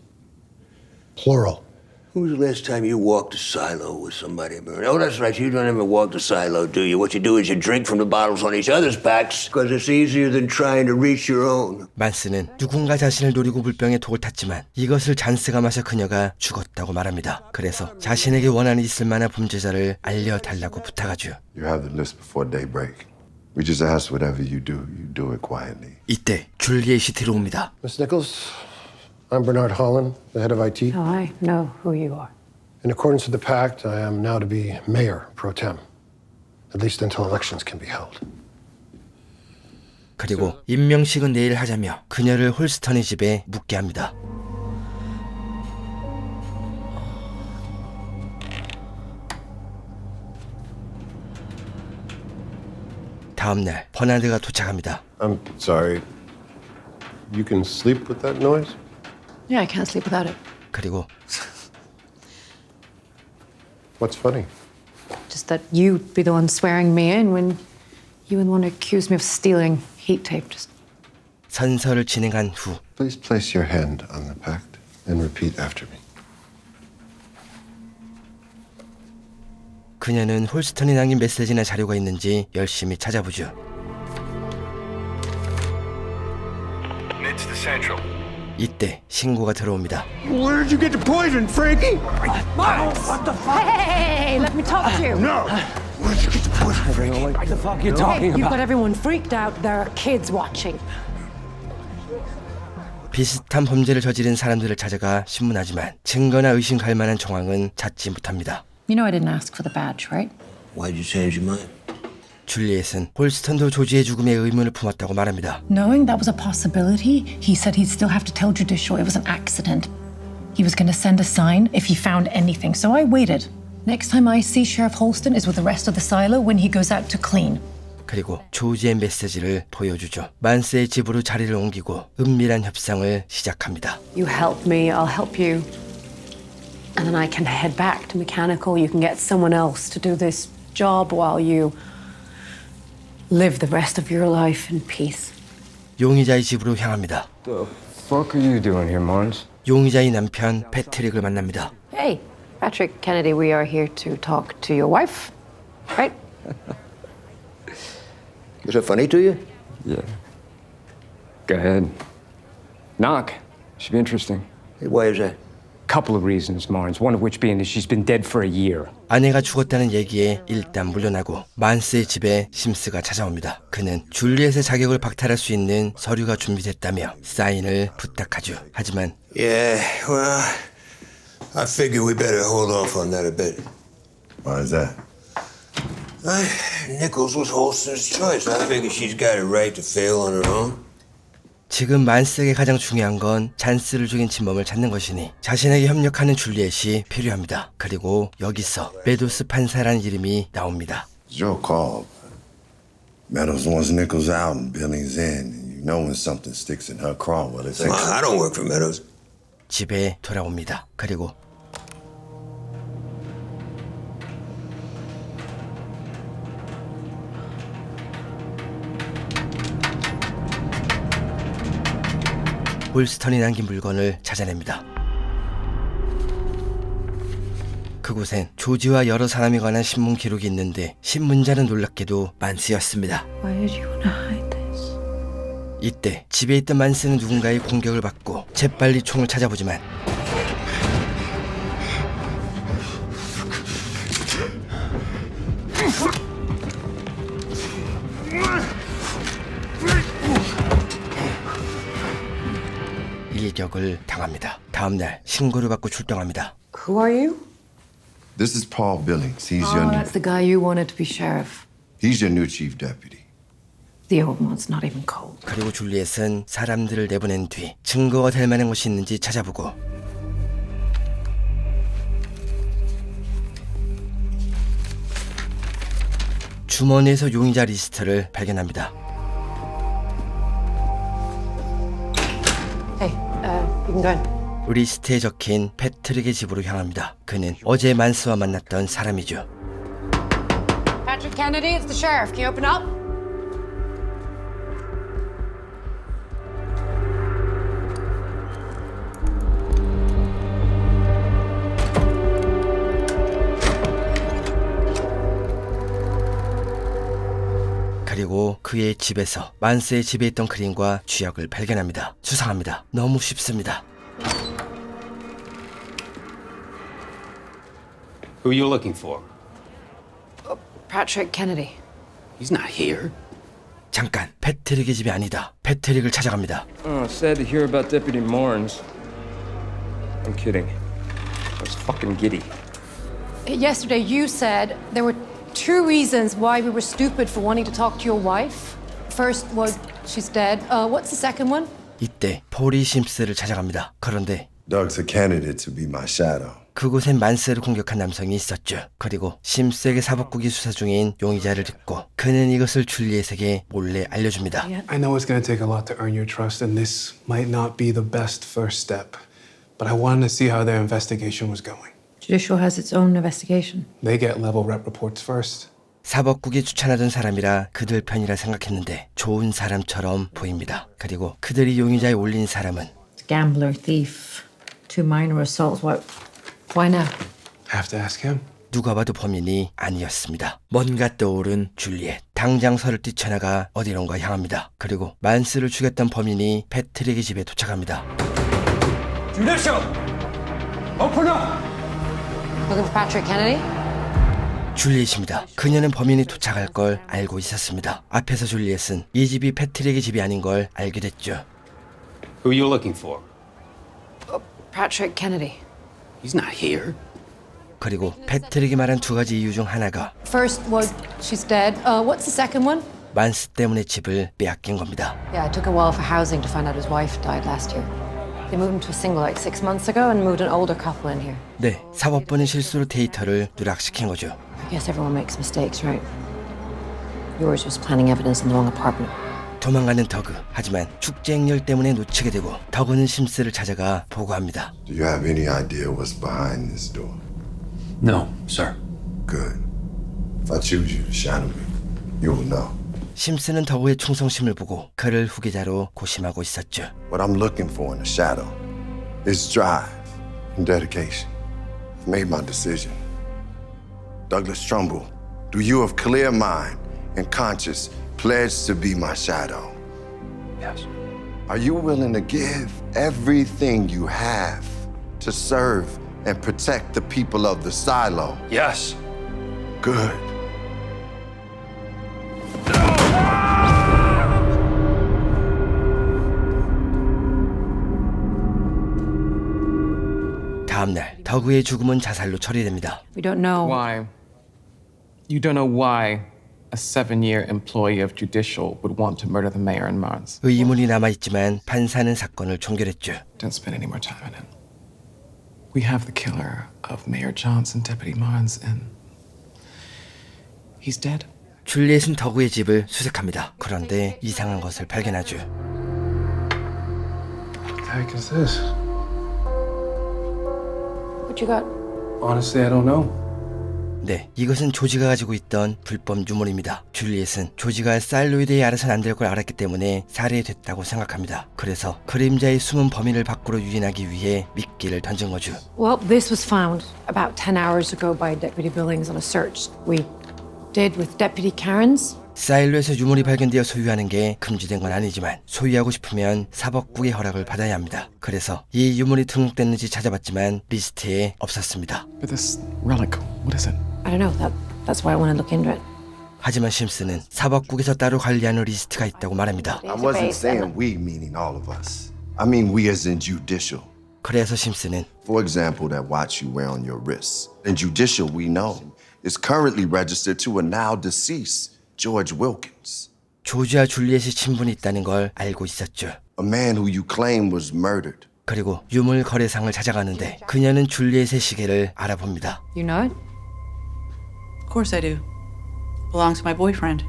Speaker 16: Plural.
Speaker 8: When was the last time you walked a silo with somebody, Murray? Oh, that's right. You don't ever walk the silo, do you? What you do is you drink from the bottles on each other's packs because it's easier than trying to reach your own.
Speaker 1: 만스는 누군가 자신을 노리고 물병에 독을 탔지만 이것을 잔스가 마셔 그녀가 죽었다고 말합니다. 그래서 자신에게 원한이 있을 만한 범죄자를 알려달라고 부탁하죠.
Speaker 17: You have the list before daybreak. We just ask whatever you do it quietly.
Speaker 1: 이때 줄리엣이 들어옵니다.
Speaker 16: Miss Nichols, I'm Bernard Holland, the head of IT.
Speaker 12: Oh, I know who you are.
Speaker 16: In accordance with the pact, I am now to be mayor pro tem, at least until elections can be held.
Speaker 1: 그리고 임명식은 내일 하자며 그녀를 홀스턴의 집에 묵게 합니다. 다음 날 버나드가 도착합니다.
Speaker 16: I'm sorry. You can sleep with that noise?
Speaker 12: Yeah, I can't sleep without it.
Speaker 1: 그리고
Speaker 16: What's funny?
Speaker 12: Just that you'd be the one swearing me in when you would want to accuse me of stealing heat tape. Just
Speaker 1: 선서를 진행한 후
Speaker 16: Please place your hand on the pact and repeat after me.
Speaker 1: 그녀는 홀스턴이 남긴 메시지나 자료가 있는지 열심히 찾아보죠.
Speaker 4: Mid to the central.
Speaker 1: 이때 신고가 들어옵니다.
Speaker 8: Where did you get the poison, Frankie?
Speaker 21: Miles! What the fuck?
Speaker 12: Hey, let me talk to you.
Speaker 8: No. Where did you get the poison, Frankie?
Speaker 4: What the fuck are you talking
Speaker 12: You've got
Speaker 4: about?
Speaker 12: everyone freaked out. There are kids watching.
Speaker 1: 비슷한 범죄를 저지른 사람들을 찾아가 신문하지만 증거나 의심 갈 만한 정황은 찾지 못합니다.
Speaker 10: You know I didn't ask for the badge, right?
Speaker 8: Why'd you change your mind?
Speaker 1: 줄리엣은 홀스턴도 조지의 죽음에 의문을 품었다고 말합니다.
Speaker 10: Knowing that was a possibility, he said he'd still have to tell Judicial it was an accident. He was going to send a sign if he found anything, so I waited. Next time I see Sheriff Holston is with the rest of the silo when he goes out to clean.
Speaker 1: 그리고 조지의 메시지를 보여주죠. 만스의 집으로 자리를 옮기고 은밀한 협상을 시작합니다.
Speaker 12: You help me, I'll help you. And then I can head back to mechanical. You can get someone else to do this job while you live the rest of your life in peace.
Speaker 1: 용의자의 집으로 향합니다.
Speaker 14: The fuck are you doing here, Mons?
Speaker 1: 용의자의 남편 패트릭을 만납니다.
Speaker 12: Hey, Patrick Kennedy, we are here to talk to your wife, right?
Speaker 8: Was that funny to you?
Speaker 14: Yeah. Go ahead. Knock. Should be interesting.
Speaker 8: Hey, why is that?
Speaker 14: Couple of reasons, Marnes. One of which being that she's been dead for a year.
Speaker 1: 아내가 죽었다는 얘기에 일단 물러나고 만스의 집에 심스가 찾아옵니다. 그는 줄리엣의 자격을 박탈할 수 있는 서류가 준비됐다며 사인을 부탁하죠. 하지만
Speaker 8: Yeah, well, I figure we better hold off on that a bit.
Speaker 17: Why is that?
Speaker 8: Nichols was Holston's choice. I figure she's got a right to fail on her own.
Speaker 1: 지금 만스에게 가장 중요한 건 잔스를 죽인 진범을 찾는 것이니 자신에게 협력하는 줄리엣이 필요합니다. 그리고 여기서 메도스 판사라는 이름이 나옵니다.
Speaker 17: Joe called. Meadows wants Nichols out and Billings in. You know when something sticks in her craw, well, it's...
Speaker 8: I don't work for Meadows.
Speaker 1: 집에 돌아옵니다. 그리고 홀스턴이 남긴 물건을 찾아냅니다. 그곳엔 조지와 여러 사람에 관한 신문 기록이 있는데 신문자는 놀랍게도 만스였습니다.
Speaker 12: Why did you want to hide this?
Speaker 1: 이때 집에 있던 만스는 누군가의 공격을 받고 재빨리 총을 찾아보지만 일격을 당합니다. 다음 날 신고를 받고 출동합니다.
Speaker 12: Who are you?
Speaker 17: This is Paul Billings. He's
Speaker 12: Oh, that's the guy you wanted to be sheriff.
Speaker 17: He's your new chief deputy.
Speaker 12: The old one's not even cold.
Speaker 1: 그리고 줄리엣은 사람들을 내보낸 뒤 증거가 될 만한 것이 있는지 찾아보고 주머니에서 용의자 리스트를 발견합니다.
Speaker 12: Hey, you can go in.
Speaker 1: 리스트에 적힌 패트릭의 집으로 향합니다. 그는 어제 만스와 만났던 사람이죠.
Speaker 12: Patrick Kennedy, it's the sheriff. Can you open up?
Speaker 1: 그리고 그의 집에서 만스의 집에 있던 그림과 쥐약을 발견합니다. 수상합니다. 너무 쉽습니다.
Speaker 7: Who are you looking for?
Speaker 12: Patrick Kennedy.
Speaker 7: He's not here.
Speaker 1: 잠깐, 패트릭의 집이 아니다. 패트릭을 찾아갑니다.
Speaker 14: Oh, sad to hear about Deputy Morns. I'm kidding. I was fucking giddy.
Speaker 12: Yesterday, you said there were two reasons why we were stupid for wanting to talk to your wife. First was she's dead. What's the second one?
Speaker 1: 이때 폴이 심스를 찾아갑니다. 그런데
Speaker 17: Doug's a candidate to be my shadow.
Speaker 1: 그곳엔 만스를 공격한 남성이 있었죠. 그리고 심스에게 사법국이 수사 중인 용의자를 듣고 그는 이것을 줄리엣에게 몰래 알려줍니다.
Speaker 22: I know it's going to take a lot to earn your trust, and this might not be the best first step. But I wanted to see how their investigation was going.
Speaker 10: Judicial has its own investigation.
Speaker 22: They get level rep reports first.
Speaker 1: 사법국이 추천하던 사람이라 그들 편이라 생각했는데 좋은 사람처럼 보입니다. 그리고 그들이 용의자에 올린 사람은
Speaker 10: Gambler, thief, two minor assaults. Why now?
Speaker 22: Have to ask him.
Speaker 1: 누가 봐도 범인이 아니었습니다. 뭔가 떠오른 줄리엣. 당장 설을 뛰쳐나가 어디론가 향합니다. 그리고 만스를 죽였던 범인이 패트릭의 집에 도착합니다.
Speaker 21: Judicial! Open up!
Speaker 12: Looking for Patrick Kennedy?
Speaker 1: 줄리엣입니다. 그녀는 범인이 도착할 걸 알고 있었습니다. 앞에서 줄리엣은 이 집이 패트릭의 집이 아닌 걸 알게 됐죠.
Speaker 7: Who are you looking for?
Speaker 12: Patrick Kennedy.
Speaker 7: He's not here.
Speaker 1: 그리고 패트릭이 말한 두 가지 이유 중 하나가
Speaker 12: First was she's dead. What's the second one?
Speaker 1: 만스 때문에 집을 빼앗긴 겁니다.
Speaker 12: Yeah, it took a while for housing to find out his wife died last year. They moved him to a single like 6 months ago and moved an older couple in here.
Speaker 1: 네, 사법부는 실수로 데이터를 누락시킨 거죠.
Speaker 12: I guess everyone makes mistakes, right? Yours was planting evidence in the wrong apartment.
Speaker 1: 도망가는 더그. 하지만 축제 행렬 때문에 놓치게 되고 더그는 심스를 찾아가 보고합니다.
Speaker 17: Do you have any idea what's behind this door?
Speaker 7: No, sir.
Speaker 17: Good. If I choose you to shadow me, you will know.
Speaker 1: 심스는 더그의 충성심을 보고 그를 후계자로 고심하고 있었죠.
Speaker 17: What I'm looking for in a shadow is drive and dedication. I've made my decision. Douglas Trumbull, do you of clear mind and conscience pledge to be my shadow?
Speaker 7: Yes.
Speaker 17: Are you willing to give everything you have to serve and protect the people of the silo?
Speaker 7: Yes.
Speaker 17: Good.
Speaker 1: 다음 날 더그의 죽음은 자살로 처리됩니다.
Speaker 12: We don't know
Speaker 23: why. You don't know why a 7-year employee of Judicial would want to murder the mayor and Mons.
Speaker 1: 의문이 남아있지만 판사는 사건을 종결했죠.
Speaker 23: Don't spend any more time on it. We have the killer of Mayor Johnson, Deputy Mons, and he's dead.
Speaker 1: 줄리엣은 더그의 집을 수색합니다. 그런데 이상한 것을 발견하죠.
Speaker 22: What the heck is this?
Speaker 12: what you got.
Speaker 22: Honestly, I don't know.
Speaker 1: 네, 이것은 조지가 가지고 있던 불법 유물입니다. 줄리엣은 조지가 사일로에 대해 알아서는 안 될 걸 알았기 때문에 살해됐다고 생각합니다. 그래서 그림자의 숨은 범인을 밖으로 유인하기 위해 미끼를 던진 거죠.
Speaker 12: Well, this was found about 10 hours ago by Deputy Billings on a search we did with Deputy Cairns.
Speaker 1: 사일로에서 유물이 발견되어 소유하는 게 금지된 건 아니지만 소유하고 싶으면 사법국의 허락을 받아야 합니다. 그래서 이 유물이 등록됐는지 찾아봤지만 리스트에 없었습니다.
Speaker 23: But this relic, what is it?
Speaker 12: I don't know. That's why I want to look into it.
Speaker 1: 하지만 심스는 사법국에서 따로 관리하는 리스트가 있다고 말합니다.
Speaker 17: I wasn't saying we meaning all of us. I mean we as in judicial.
Speaker 1: 그래서 심스는
Speaker 17: For example, that watch you wear on your wrist. In judicial, we know, is currently registered to a now deceased George Wilkins.
Speaker 1: 조지와 줄리엣이 친분이 있다는 걸 알고 있었죠.
Speaker 17: A man who you claim was murdered.
Speaker 1: 그리고 유물 거래상을 찾아가는데 그녀는 줄리엣의 시계를 알아봅니다.
Speaker 12: You know it?
Speaker 24: Of course I do. Belongs to my boyfriend.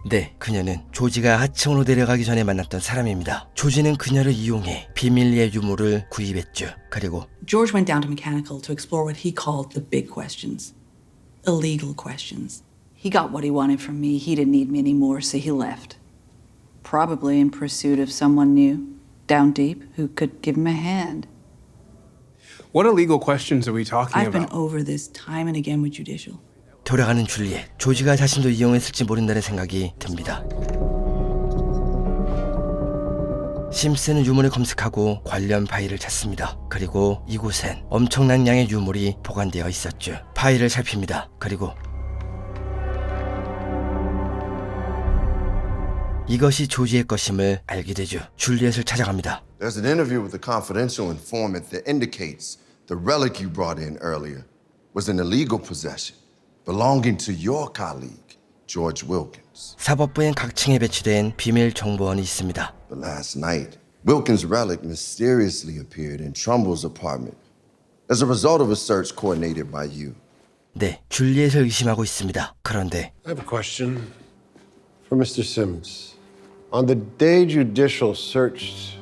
Speaker 1: 네, 그녀는 조지가 하층으로 내려가기 전에 만났던 사람입니다. 조지는 그녀를 이용해 비밀리에 유물을 구입했죠. 그리고
Speaker 5: George went down to mechanical to explore what he called the big questions. Illegal questions. He got what he wanted from me. He didn't need me anymore, so he left. Probably in pursuit of someone new, down deep, who could give him a hand.
Speaker 22: What illegal questions are we talking
Speaker 5: I've been
Speaker 22: about?
Speaker 5: over this time and again with Judicial.
Speaker 1: 돌아가는 줄리엣, 조지가 자신도 이용했을지 모른다는 생각이 듭니다. 심슨은 유물을 검색하고 관련 파일을 찾습니다. 그리고 이곳엔 엄청난 양의 유물이 보관되어 있었죠. 파일을 살핍니다. 그리고 이것이 조지의 것임을 알게 되죠. 줄리엣을 찾아갑니다.
Speaker 17: There's an interview with a confidential informant that indicates the relic you brought in earlier was an illegal possession belonging to your colleague, George Wilkins.
Speaker 1: 사법부엔 각 층에 배치된 비밀 정보원이 있습니다.
Speaker 17: But last night, Wilkins' relic mysteriously appeared in Trumbull's apartment as a result of a search coordinated by you.
Speaker 1: 네, 줄리엣을 의심하고 있습니다. 그런데
Speaker 16: I have a question for Mr. Sims. On the day Judicial searched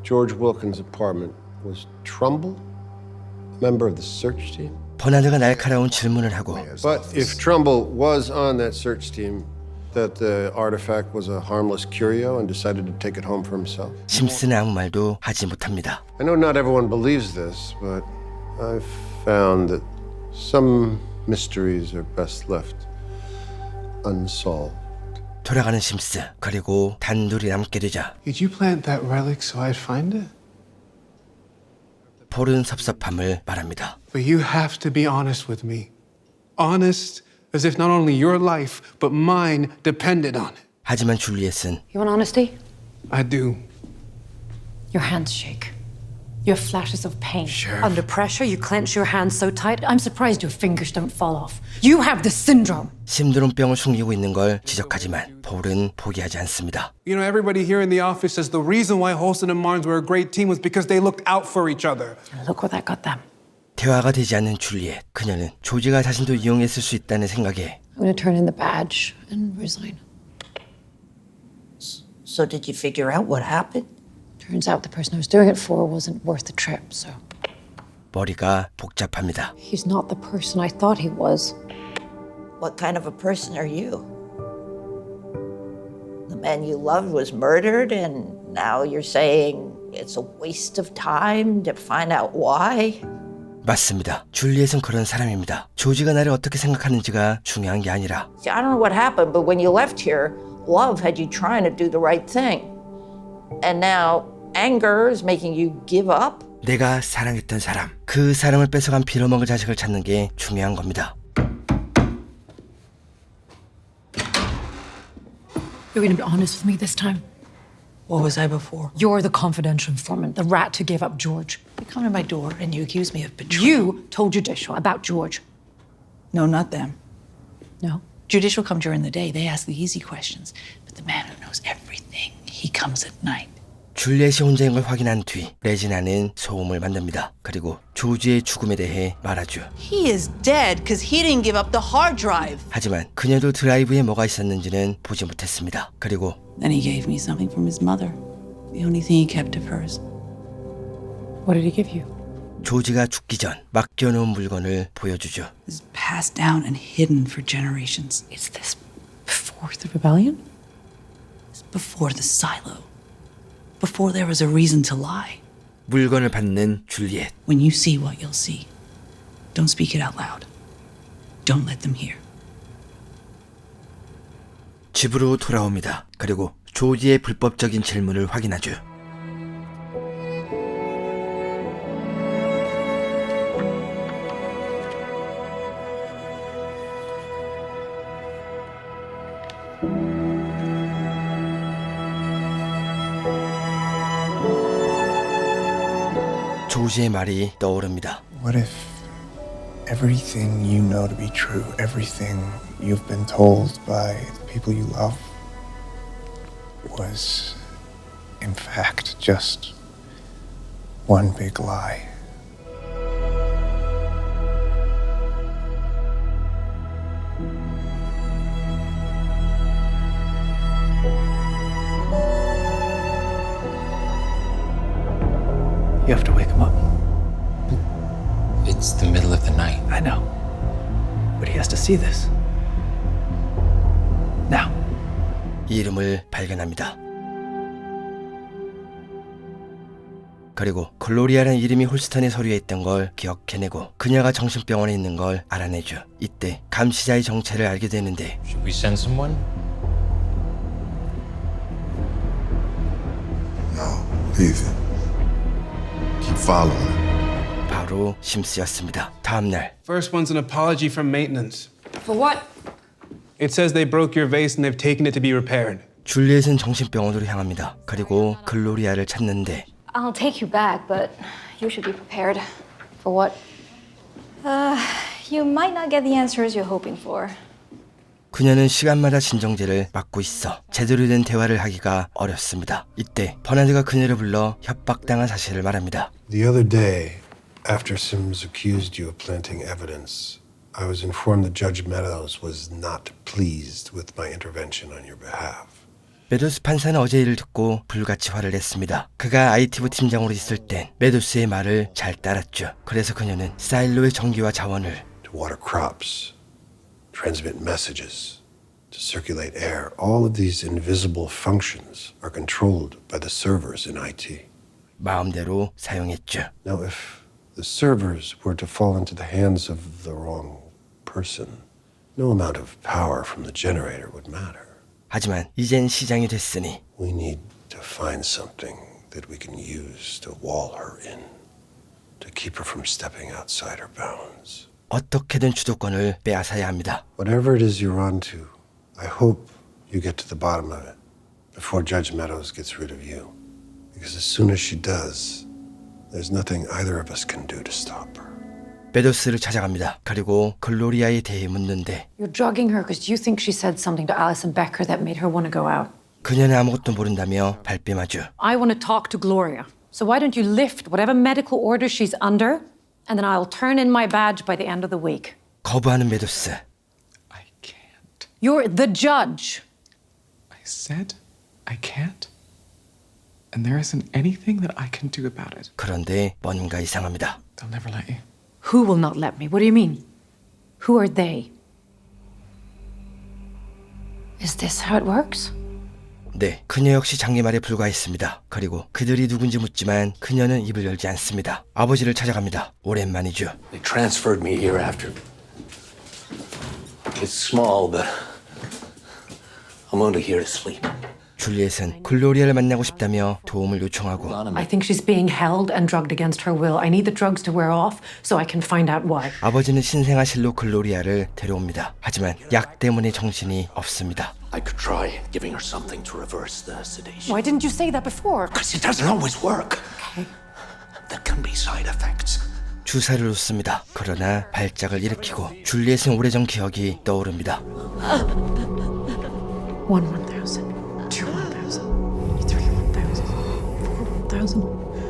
Speaker 16: George Wilkins' apartment, was Trumbull a member of the search team?
Speaker 1: 버나드가 날카로운 질문을 하고
Speaker 16: But if Trumbull was on that search team, that the artifact was a harmless curio and decided to take it home for himself?
Speaker 1: 심슨은 아무 말도 하지 못합니다.
Speaker 16: I know not everyone believes this, but I've found that some mysteries are best left unsolved.
Speaker 1: 돌아가는 심슨, 그리고 단둘이 남게 되자
Speaker 22: Did you plant that relic so I'd find it?
Speaker 1: 폴은 섭섭함을 말합니다.
Speaker 22: But you have to be honest with me. Honest as if not only your life, but mine depended on it.
Speaker 1: 하지만 줄리엣은
Speaker 10: You want honesty?
Speaker 22: I do.
Speaker 10: Your hands shake. You have flashes of pain.
Speaker 22: Sheriff.
Speaker 10: Under pressure, you clench your hands so tight, I'm surprised your fingers don't fall off. You have the syndrome.
Speaker 1: 심드론병을 숨기고 있는 걸 지적하지만 폴은 포기하지 않습니다.
Speaker 22: You know, everybody here in the office says the reason why Holston and Marnes were a great team was because they looked out for each other.
Speaker 10: Look what that got them.
Speaker 1: 대화가 되지 않는 줄리엣, 그녀는 조지가 자신도 이용했을 수 있다는 생각에
Speaker 10: I'm going to turn in the badge and resign.
Speaker 15: So did you figure out what happened?
Speaker 10: Turns out the person I was doing it for wasn't worth the trip, so.
Speaker 1: 머리가 복잡합니다.
Speaker 10: He's not the person I thought he was.
Speaker 15: What kind of a person are you? The man you loved was murdered, and now you're saying it's a waste of time to find out why?
Speaker 1: 맞습니다. 줄리엣은 그런 사람입니다. 조지가 나를 어떻게 생각하는지가 중요한 게 아니라
Speaker 15: See, I don't know what happened, but when you left here, love had you trying to do the right thing. And now anger is making you give up?
Speaker 1: 내가 사랑했던 사람, 그 사람을 뺏어간 빌어먹을 자식을 찾는 게 중요한 겁니다.
Speaker 10: You're going to be honest with me this time.
Speaker 5: What was I before?
Speaker 10: You're the confidential informant, the rat who gave up George.
Speaker 5: You come to my door and you accuse me of betrayal.
Speaker 10: You told Judicial about George.
Speaker 5: No, not them.
Speaker 10: No?
Speaker 5: Judicial come during the day. They ask the easy questions. But the man who knows everything, he comes at night.
Speaker 1: 줄리엣이 혼자인 걸 확인한 뒤 레지나는 소음을 만듭니다. 그리고 조지의 죽음에 대해 말하죠.
Speaker 5: He is dead because he didn't give up the hard drive.
Speaker 1: 하지만 그녀도 드라이브에 뭐가 있었는지는 보지 못했습니다. 그리고
Speaker 5: Then he gave me something from his mother. The only thing he kept of hers.
Speaker 10: What did he give you?
Speaker 1: 조지가 죽기 전 맡겨놓은 물건을 보여주죠.
Speaker 5: It's passed down and hidden for generations.
Speaker 10: Is this before the rebellion?
Speaker 5: It's before the silo. Before there was a reason to lie.
Speaker 1: 물건을 받는 줄리엣.
Speaker 5: When you see what you'll see, don't speak it out loud. Don't let them hear.
Speaker 1: 집으로 돌아옵니다. 그리고 조지의 불법적인 질문을 확인하죠. 조지의 말이 떠오릅니다.
Speaker 6: What if everything you know to be true, everything you've been told by the people you love was in fact just one big lie?
Speaker 13: see this. Now.
Speaker 1: 이름을 발견합니다. 그리고 글로리아라는 이름이 홀스턴의 서류에 있던 걸 기억해내고 그녀가 정신병원에 있는 걸 알아내죠. 이때 감시자의 정체를 알게 되는데
Speaker 18: Should we send someone?
Speaker 17: No, leave it. Keep following it.
Speaker 1: 바로 심스였습니다. 다음날
Speaker 22: First one's an apology from maintenance.
Speaker 9: For what?
Speaker 22: It says they broke your vase and they've taken it to be repaired.
Speaker 1: 줄리엣은 정신병원으로 향합니다. 그리고 글로리아를 찾는데
Speaker 19: I'll take you back, but you should be prepared.
Speaker 9: For what?
Speaker 19: You might not get the answers you're hoping for.
Speaker 1: 그녀는 시간마다 진정제를 맞고 있어 제대로 된 대화를 하기가 어렵습니다. 이때 버나드가 그녀를 불러 협박당한 사실을 말합니다.
Speaker 6: The other day, after Sims accused you of planting evidence, I was informed that Judge Meadows was not pleased with my intervention on your behalf.
Speaker 1: 메도스 판사는 어제 일을 듣고 불같이 화를 냈습니다. 그가 IT부 팀장으로 있을 땐 메도스의 말을 잘 따랐죠. 그래서 그녀는 사일로의 전기와 자원을
Speaker 6: To water crops, transmit messages, to circulate air. All of these invisible functions are controlled by the servers in IT.
Speaker 1: 마음대로 사용했죠.
Speaker 6: Now, if the servers were to fall into the hands of the wrong person, no amount of power from the generator would matter.
Speaker 1: 하지만 이젠 시장이 됐으니
Speaker 6: We need to find something that we can use to wall her in, to keep her from stepping outside her bounds.
Speaker 1: 어떻게든 주도권을 빼앗아야 합니다.
Speaker 6: Whatever it is you're onto, I hope you get to the bottom of it before Judge Meadows gets rid of you. Because as soon as she does, there's nothing either of us can do to stop her.
Speaker 1: 메도스를 찾아갑니다. 그리고 글로리아에 대해 묻는데
Speaker 12: You're drugging her because you think she said something to Alison Becker that made her want to go out.
Speaker 1: 그녀는 아무것도 모른다며 발뺌하죠.
Speaker 12: I want to talk to Gloria. So why don't you lift whatever medical order she's under, and then I'll turn in my badge by the end of the week.
Speaker 1: 거부하는 메도스.
Speaker 12: You're the judge.
Speaker 23: I said I can't. And there isn't anything that I can do about it.
Speaker 1: 그런데 뭔가 이상합니다.
Speaker 23: They'll never let you.
Speaker 12: Who will not let me? What do you mean? Who are they? Is this how it works?
Speaker 1: 네, 그녀 역시 장기 말에 불과했습니다. 그리고 그들이 누군지 묻지만 그녀는 입을 열지 않습니다. 아버지를 찾아갑니다. 오랜만이죠.
Speaker 8: They transferred me here after. It's small, but I'm only here to sleep.
Speaker 1: 줄리엣은 글로리아를 만나고 싶다며 도움을 요청하고
Speaker 12: I think she's being held and drugged against her will. I need the drugs to wear off so I can find out why.
Speaker 1: 아버지는 신생아실로 글로리아를 데려옵니다. 하지만 약 때문에 정신이 없습니다.
Speaker 8: I could try giving her something to reverse the sedation.
Speaker 12: Why didn't you say that before?
Speaker 8: Because it doesn't always work.
Speaker 12: Okay.
Speaker 8: There can be side effects.
Speaker 1: 주사를 놓습니다. 그러나 발작을 일으키고 줄리엣은 오래전 기억이 떠오릅니다.
Speaker 12: 1,000. 2 1,000, 3 1,000, 4 1,000,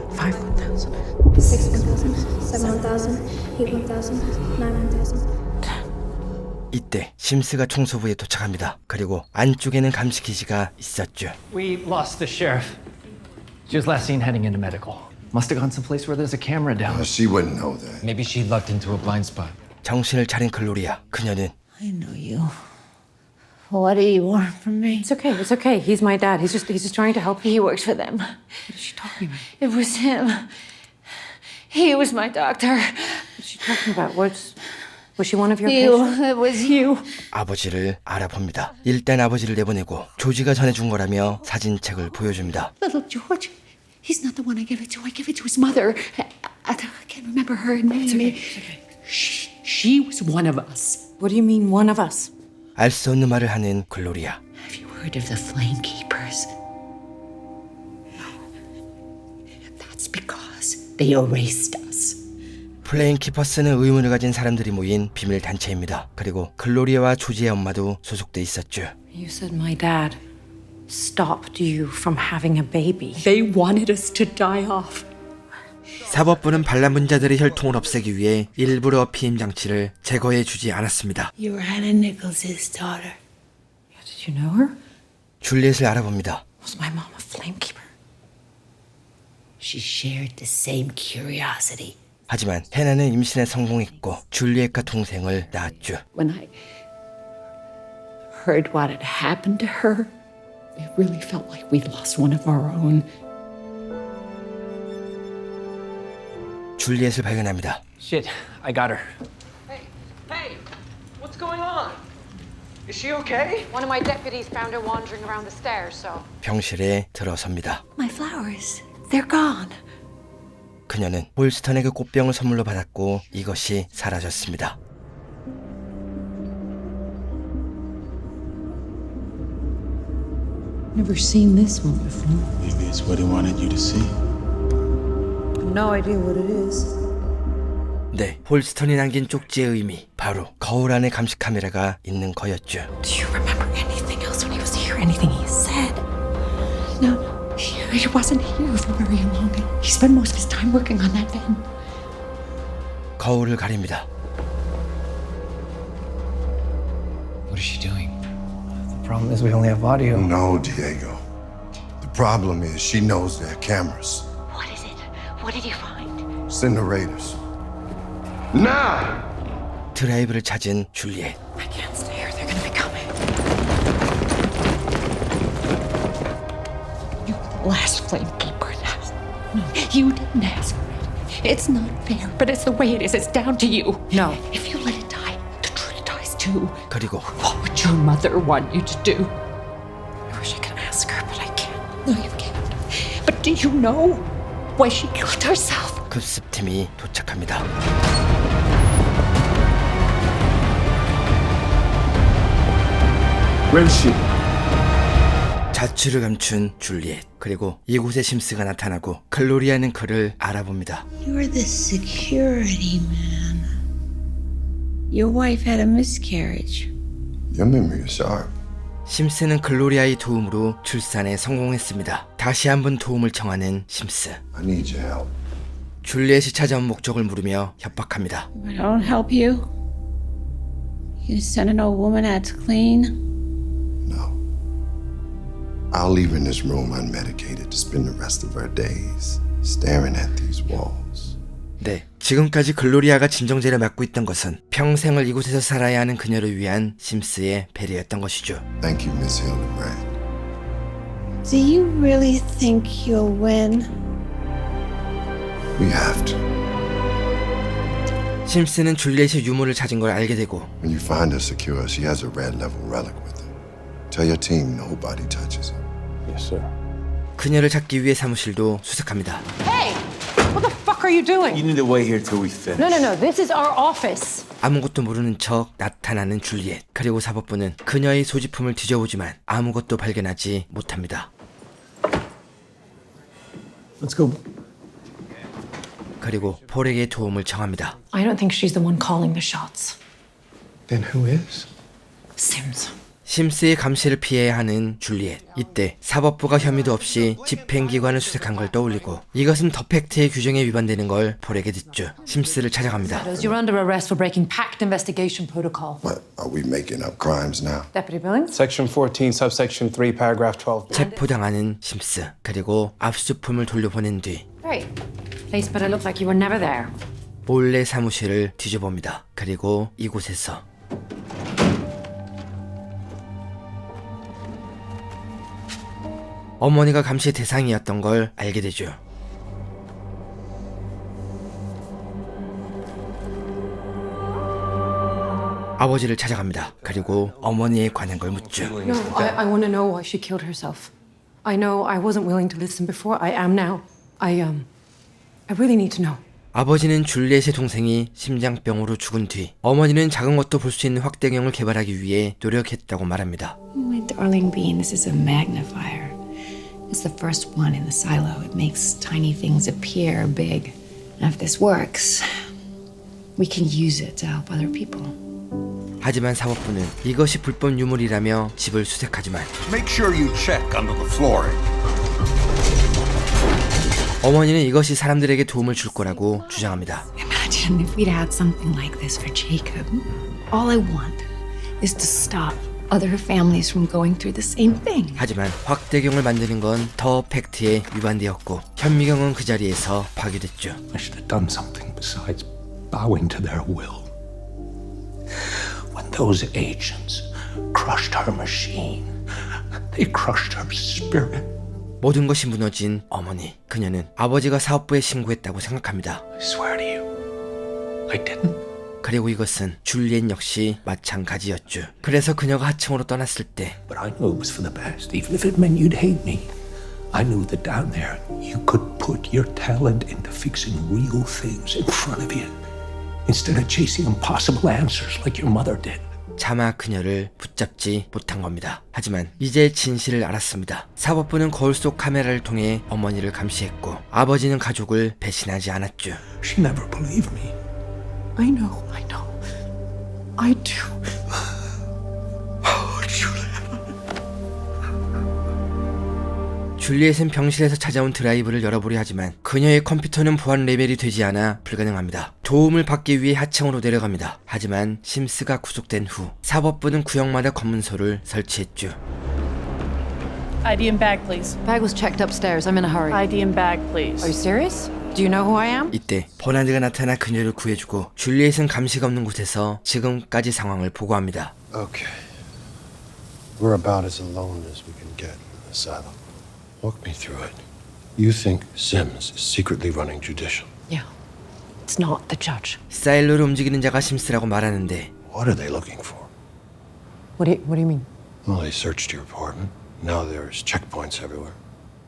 Speaker 12: 5 1,000,
Speaker 19: 6 1,000, 7 1,000, 8 1,000, 9 1,000.
Speaker 1: 이때 심스가 청소부에 도착합니다. 그리고 안쪽에는 감시 기지가 있었죠.
Speaker 13: We lost the sheriff. She was last seen heading into medical. Must have gone someplace where there's a camera down.
Speaker 17: She wouldn't know that.
Speaker 18: Maybe she lucked into a blind spot.
Speaker 1: 정신을 차린 글로리아. 그녀는
Speaker 15: I know you. What do you want from me?
Speaker 12: It's okay. It's okay. He's my dad. He's just trying to help you.
Speaker 15: He works for them.
Speaker 12: What is she talking about?
Speaker 15: It was him. He was my doctor.
Speaker 12: What's she talking about? Was she one of your patients?
Speaker 15: It was you.
Speaker 1: 아버지를 알아봅니다. 일단 아버지를 내보내고 조지가 전해준 거라며 사진책을 보여줍니다.
Speaker 15: Little George. He's not the one I gave it to. I gave it to his mother. I can't remember her name.
Speaker 12: It's okay. It's okay. She was one of us. What do you mean, one of us?
Speaker 1: 알 수 없는 말을 하는 글로리아.
Speaker 15: Have you heard of the Flame Keepers? That's because they erased us.
Speaker 1: 플레인 키퍼스는 의문을 가진 사람들이 모인 비밀 단체입니다. 그리고 글로리아와 조지의 엄마도 소속돼 있었죠.
Speaker 12: You said my dad stopped you from having a baby.
Speaker 15: They wanted us to die off.
Speaker 1: 사법부는 반란분자들의 혈통을 없애기 위해 일부러 피임 장치를 제거해 주지 않았습니다.
Speaker 15: You were Hannah Nichols' daughter.
Speaker 12: Did you know her?
Speaker 1: 줄리엣을 알아봅니다.
Speaker 12: Was my mom a flame keeper?
Speaker 15: She shared the same curiosity
Speaker 1: 하지만 해나는 임신에 성공했고 줄리엣과 동생을 낳았죠.
Speaker 2: When I heard what had happened to her, it really felt like we'd lost one of our own.
Speaker 1: 줄리엣을 발견합니다.
Speaker 13: Shit, I got her.
Speaker 11: Hey, what's going on? Is she okay?
Speaker 9: One of my deputies found her wandering around the stairs, so.
Speaker 1: 병실에 들어섭니다.
Speaker 2: My flowers, they're gone.
Speaker 1: 그녀는 홀스턴에게 꽃병을 선물로 받았고 이것이 사라졌습니다.
Speaker 2: Never seen this one before.
Speaker 3: Maybe it's what he wanted you to see.
Speaker 15: No idea what it is.
Speaker 1: 네, 홀스턴이 남긴 쪽지의 의미, 바로 거울 안에 감시 카메라가 있는 거였죠.
Speaker 2: Do you remember anything else when he was here? Anything he said? No, he wasn't here for very long. He spent most of his time working on that van.
Speaker 1: 거울을 가립니다.
Speaker 18: What is she doing?
Speaker 13: The problem is we only have audio.
Speaker 17: No, Diego. The problem is she knows there are cameras.
Speaker 2: What is it? What did you find?
Speaker 17: Send the raiders. Now!
Speaker 1: 드라이브를 찾은 줄리엣.
Speaker 2: I can't stay here. They're gonna be coming. You're the last flamekeeper now. No, you didn't ask for it. It's not fair, but it's the way it is. It's down to you.
Speaker 9: No.
Speaker 2: If you let it die, the truth dies too.
Speaker 1: 그리고
Speaker 2: What would your mother want you to do? I wish I could ask her, but I can't. No, you can't. But do you know why she killed herself?
Speaker 1: 급습팀이 도착합니다.
Speaker 17: Where's she?
Speaker 1: 자취를 감춘 줄리엣. 그리고 이곳에 심스가 나타나고 글로리아는 그를 알아봅니다.
Speaker 19: You're the security man. Your wife had a miscarriage.
Speaker 17: Your memory is sharp.
Speaker 1: 심스는 글로리아의 도움으로 출산에 성공했습니다. 다시 한번 도움을 청하는 심스.
Speaker 17: I need your help.
Speaker 1: 줄리엣이 찾아온 목적을 물으며 협박합니다.
Speaker 19: If I don't help you, you gonna send an old woman out to clean?
Speaker 17: I'll leave her in this room unmedicated to spend the rest of her days staring at these walls.
Speaker 1: 네, 지금까지 글로리아가 진정제를 맡고 있던 것은 평생을 이곳에서 살아야 하는 그녀를 위한 심스의 배려였던 것이죠.
Speaker 17: Thank you, Miss Hildebrand.
Speaker 19: Do you really think you'll win?
Speaker 17: We have to.
Speaker 1: 심스는 줄리엣의 유물을 찾은 걸 알게 되고
Speaker 17: When you find her secure, she has a red level relic with her. Tell your team nobody touches her.
Speaker 3: Yes, sir.
Speaker 1: 그녀를 찾기 위해 사무실도 수색합니다.
Speaker 9: Hey! What the fuck are you doing?
Speaker 3: You need to wait here till we finish.
Speaker 9: No. This is our office.
Speaker 1: 아무것도 모르는 척 나타나는 줄리엣. 그리고 사법부는 그녀의 소지품을 뒤져보지만 아무것도 발견하지 못합니다.
Speaker 13: Let's go.
Speaker 1: 그리고 폴에게 도움을 청합니다.
Speaker 12: I don't think she's the one calling the shots.
Speaker 22: Then who is?
Speaker 12: Sims.
Speaker 1: 심스의 감시를 피해야 하는 줄리엣. 이때 사법부가 혐의도 없이 집행기관을 수색한 걸 떠올리고 이것은 더 팩트의 규정에 위반되는 걸 폴에게 듣죠. 심스를 찾아갑니다.
Speaker 12: You're under arrest for breaking pact investigation protocol.
Speaker 17: What, are we making up crimes now?
Speaker 12: Deputy Billings?
Speaker 22: Section 14, subsection 3, paragraph 12.
Speaker 1: 체포당하는 심스. 그리고 압수품을 돌려보낸 뒤
Speaker 12: Great. Place better look like you were never there.
Speaker 1: 몰래 사무실을 뒤져봅니다. 그리고 이곳에서 어머니가 감시의 대상이었던 걸 알게 되죠. 아버지를 찾아갑니다. 그리고 어머니에 관한 걸 묻죠.
Speaker 12: No, I want to know why she killed herself. I know I wasn't willing to listen before. I am now. I really need to know.
Speaker 1: 아버지는 줄리엣의 동생이 심장병으로 죽은 뒤 어머니는 작은 것도 볼 수 있는 확대경을 개발하기 위해 노력했다고 말합니다.
Speaker 2: My darling bean, this is a magnifier. It's the first one in the silo. It makes tiny things appear big. And if this works, we can use it to help other people.
Speaker 1: 하지만 사법부는 이것이 불법 유물이라며 집을 수색하지만
Speaker 20: Make sure you check under the flooring.
Speaker 1: 어머니는 이것이 사람들에게 도움을 줄 거라고 주장합니다.
Speaker 2: Imagine if we'd had something like this for Jacob. All I want is to stop other families from going through the same thing.
Speaker 1: 하지만 확대경을 만드는 건 더 팩트에 위반되었고 현미경은 그 자리에서 파괴됐죠.
Speaker 20: I should have done something besides bowing to their will. When those agents crushed her machine, they crushed her spirit.
Speaker 1: 모든 것이 무너진 어머니. 그녀는 아버지가 사업부에 신고했다고 생각합니다.
Speaker 20: I swear to you, I didn't.
Speaker 1: 그리고 이것은 줄리엣 역시 마찬가지였죠. 그래서 그녀가 하층으로 떠났을 때
Speaker 20: But I knew it was for the best, even if it meant you'd hate me. I knew that down there you could put your talent into fixing real things in front of you instead of chasing impossible answers like your mother did.
Speaker 1: 차마 그녀를 붙잡지 못한 겁니다. 하지만 이제 진실을 알았습니다. 사법부는 거울 속 카메라를 통해 어머니를 감시했고 아버지는 가족을 배신하지 않았죠.
Speaker 20: She never believed me.
Speaker 12: I know. I do.
Speaker 1: 줄리엣은 병실에서 찾아온 드라이브를 열어보려 하지만 그녀의 컴퓨터는 보안 레벨이 되지 않아 불가능합니다. 도움을 받기 위해 하층으로 내려갑니다. 하지만 심스가 구속된 후 사법부는 구역마다 검문소를 설치했죠.
Speaker 4: ID and bag, please.
Speaker 12: Bag was checked upstairs. I'm in a hurry.
Speaker 4: ID and bag, please.
Speaker 12: Are you serious? Do you know who I am?
Speaker 1: 이때 버나드가 나타나 그녀를 구해주고 줄리엣은 감시가 없는 곳에서 지금까지 상황을 보고합니다.
Speaker 6: Okay. We're about as alone as we can get in the asylum. Walk me through it. You think Sims is secretly running judicial?
Speaker 12: Yeah. It's not the judge.
Speaker 1: 사일로를 움직이는 자가 심스라고 말하는데
Speaker 6: What are they looking for?
Speaker 12: What do you mean?
Speaker 6: Well, they searched your apartment. Now there's checkpoints everywhere.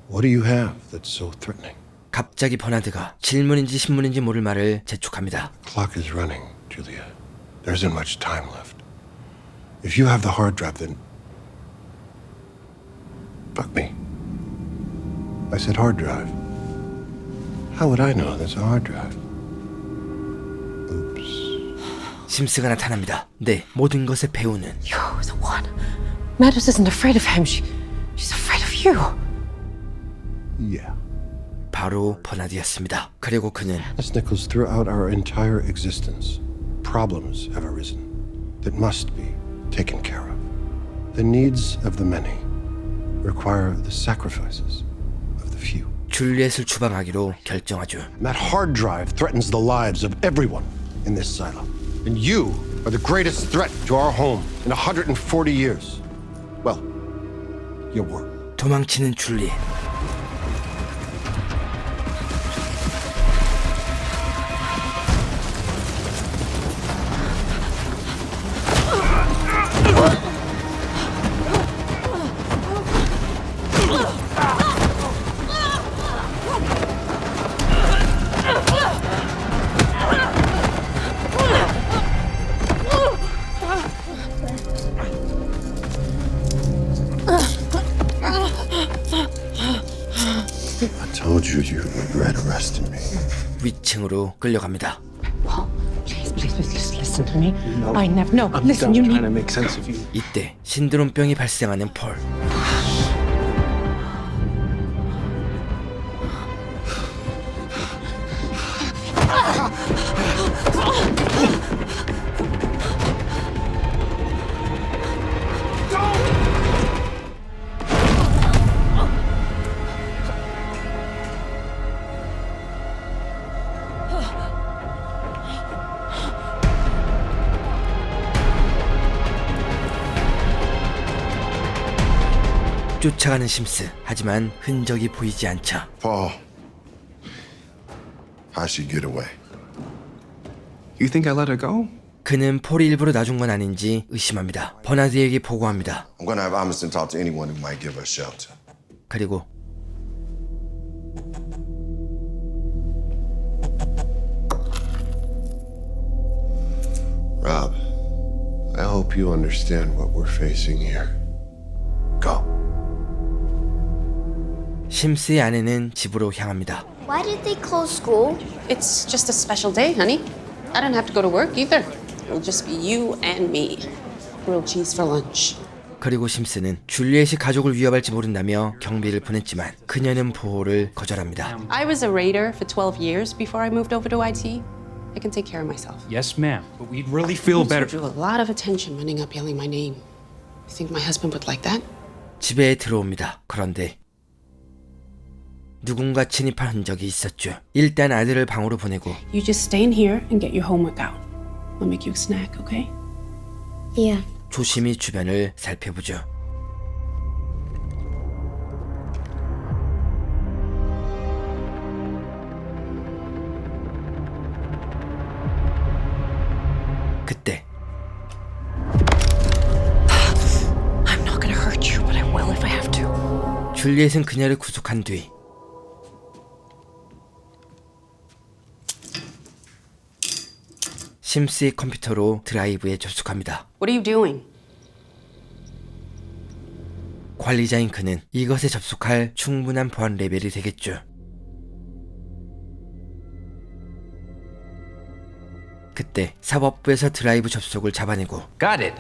Speaker 6: What do you have that's so threatening?
Speaker 1: 갑자기 버나드가 질문인지 신문인지 모를 말을 재촉합니다.
Speaker 6: Clock is running, Julia. There isn't much time left. If you have the hard drive, then... Fuck me. I said hard drive. How would I know there's a hard drive?
Speaker 1: 심스가 나타납니다. 네, 모든 것의 배우는
Speaker 12: You're the one. Meadows isn't afraid of him. She's afraid of you.
Speaker 6: Yeah.
Speaker 1: 바로 버나드였습니다. 그리고 그는
Speaker 6: Miss Nichols, throughout our entire existence, problems have arisen that must be taken care of. The needs of the many require the sacrifices of the few.
Speaker 1: 줄리엣을 추방하기로 결정하죠.
Speaker 6: That hard drive threatens the lives of everyone in this silo. And you are the greatest threat to our home in 140 years. Well, you were.
Speaker 1: 도망치는 줄리엣.
Speaker 6: I told you you'd regret arresting me.
Speaker 1: 위층으로 끌려갑니다.
Speaker 12: Paul, please, just listen to me. I never. No, listen, you need.
Speaker 22: Trying to make sense of you.
Speaker 1: 이때 신드롬병이 발생하는 폴. 쫓아가는 심스. 하지만 흔적이 보이지 않죠.
Speaker 17: Paul, how'd she get away?
Speaker 22: You think I let her go?
Speaker 1: 그는 폴이 일부러 놔준 건 아닌지 의심합니다. 버나드에게 보고합니다.
Speaker 17: I'm gonna have Amundsen talk to anyone who might give her shelter.
Speaker 1: 그리고
Speaker 6: Rob, I hope you understand what we're facing here. Go.
Speaker 1: 심스의 아내는 집으로 향합니다.
Speaker 14: Why did they close school?
Speaker 21: It's just a special day, honey. I don't have to go to work either. It'll just be you and me. Grilled cheese for lunch.
Speaker 1: 그리고 심스는 줄리엣이 가족을 위협할지 모른다며 경비를 보냈지만 그녀는 보호를 거절합니다.
Speaker 21: I was a raider for 12 years before I moved over to IT. I can take care of myself.
Speaker 7: Yes, ma'am. But we'd really feel better.
Speaker 21: You drew a lot of attention running up yelling my name. You think my husband would like that?
Speaker 1: 집에 들어옵니다. 그런데 누군가 침입한 흔적이 있었죠. 일단 아들을 방으로 보내고
Speaker 21: You just stay in here and get your homework out. I'll make you a snack, okay?
Speaker 14: Yeah.
Speaker 1: 조심히 주변을 살펴보죠. 그때
Speaker 12: I'm not gonna hurt you, but I will if I have to.
Speaker 1: 줄리엣은 그녀를 구속한 뒤 심스의 컴퓨터로 드라이브에 접속합니다.
Speaker 21: What are you doing?
Speaker 1: 관리자인 그는 이것에 접속할 충분한 보안 레벨이 되겠죠. 그때 사법부에서 드라이브 접속을 잡아내고
Speaker 13: Got it.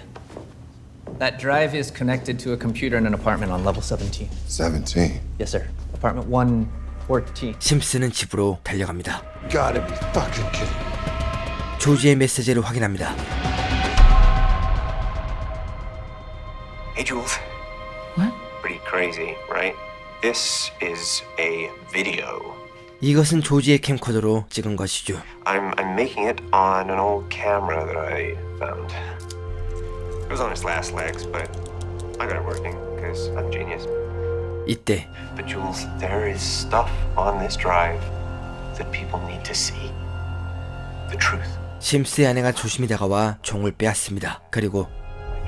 Speaker 13: That drive is connected to a computer in an apartment on level 17.
Speaker 17: 17.
Speaker 13: Yes, sir. Apartment 114.
Speaker 1: 심스는 집으로 달려갑니다.
Speaker 6: Gotta be fucking kidding.
Speaker 1: 조지의 메시지를 확인합니다.
Speaker 5: Hey, Jules.
Speaker 12: What?
Speaker 5: Pretty crazy, right? This is a video.
Speaker 1: 이것은 조지의 캠코더로 찍은 것이죠.
Speaker 5: I'm making it on an old camera that I found. It was on its last legs, but I got it working because I'm a genius.
Speaker 1: 이때
Speaker 5: But Jules, there is stuff on this drive that people need to see. The truth.
Speaker 1: 심스의 아내가 조심히 다가와 종을 빼앗습니다. 그리고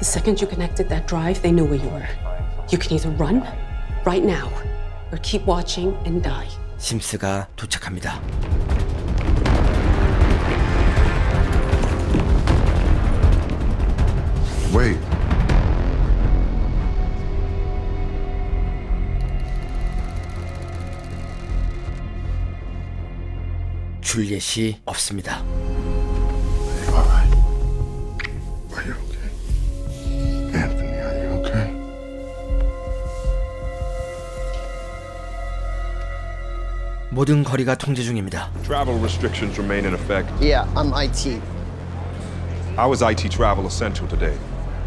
Speaker 21: The second you connected that drive, they knew where you were. You can either run right now or keep watching and die.
Speaker 1: 심스가 도착합니다.
Speaker 17: Wait.
Speaker 1: 줄리엣이 없습니다.
Speaker 17: All right. Are you okay? Anthony, are you okay?
Speaker 1: 모든 거리가 통제 중입니다.
Speaker 10: Travel restrictions remain in effect.
Speaker 16: Yeah, I'm IT.
Speaker 10: How is IT travel essential today?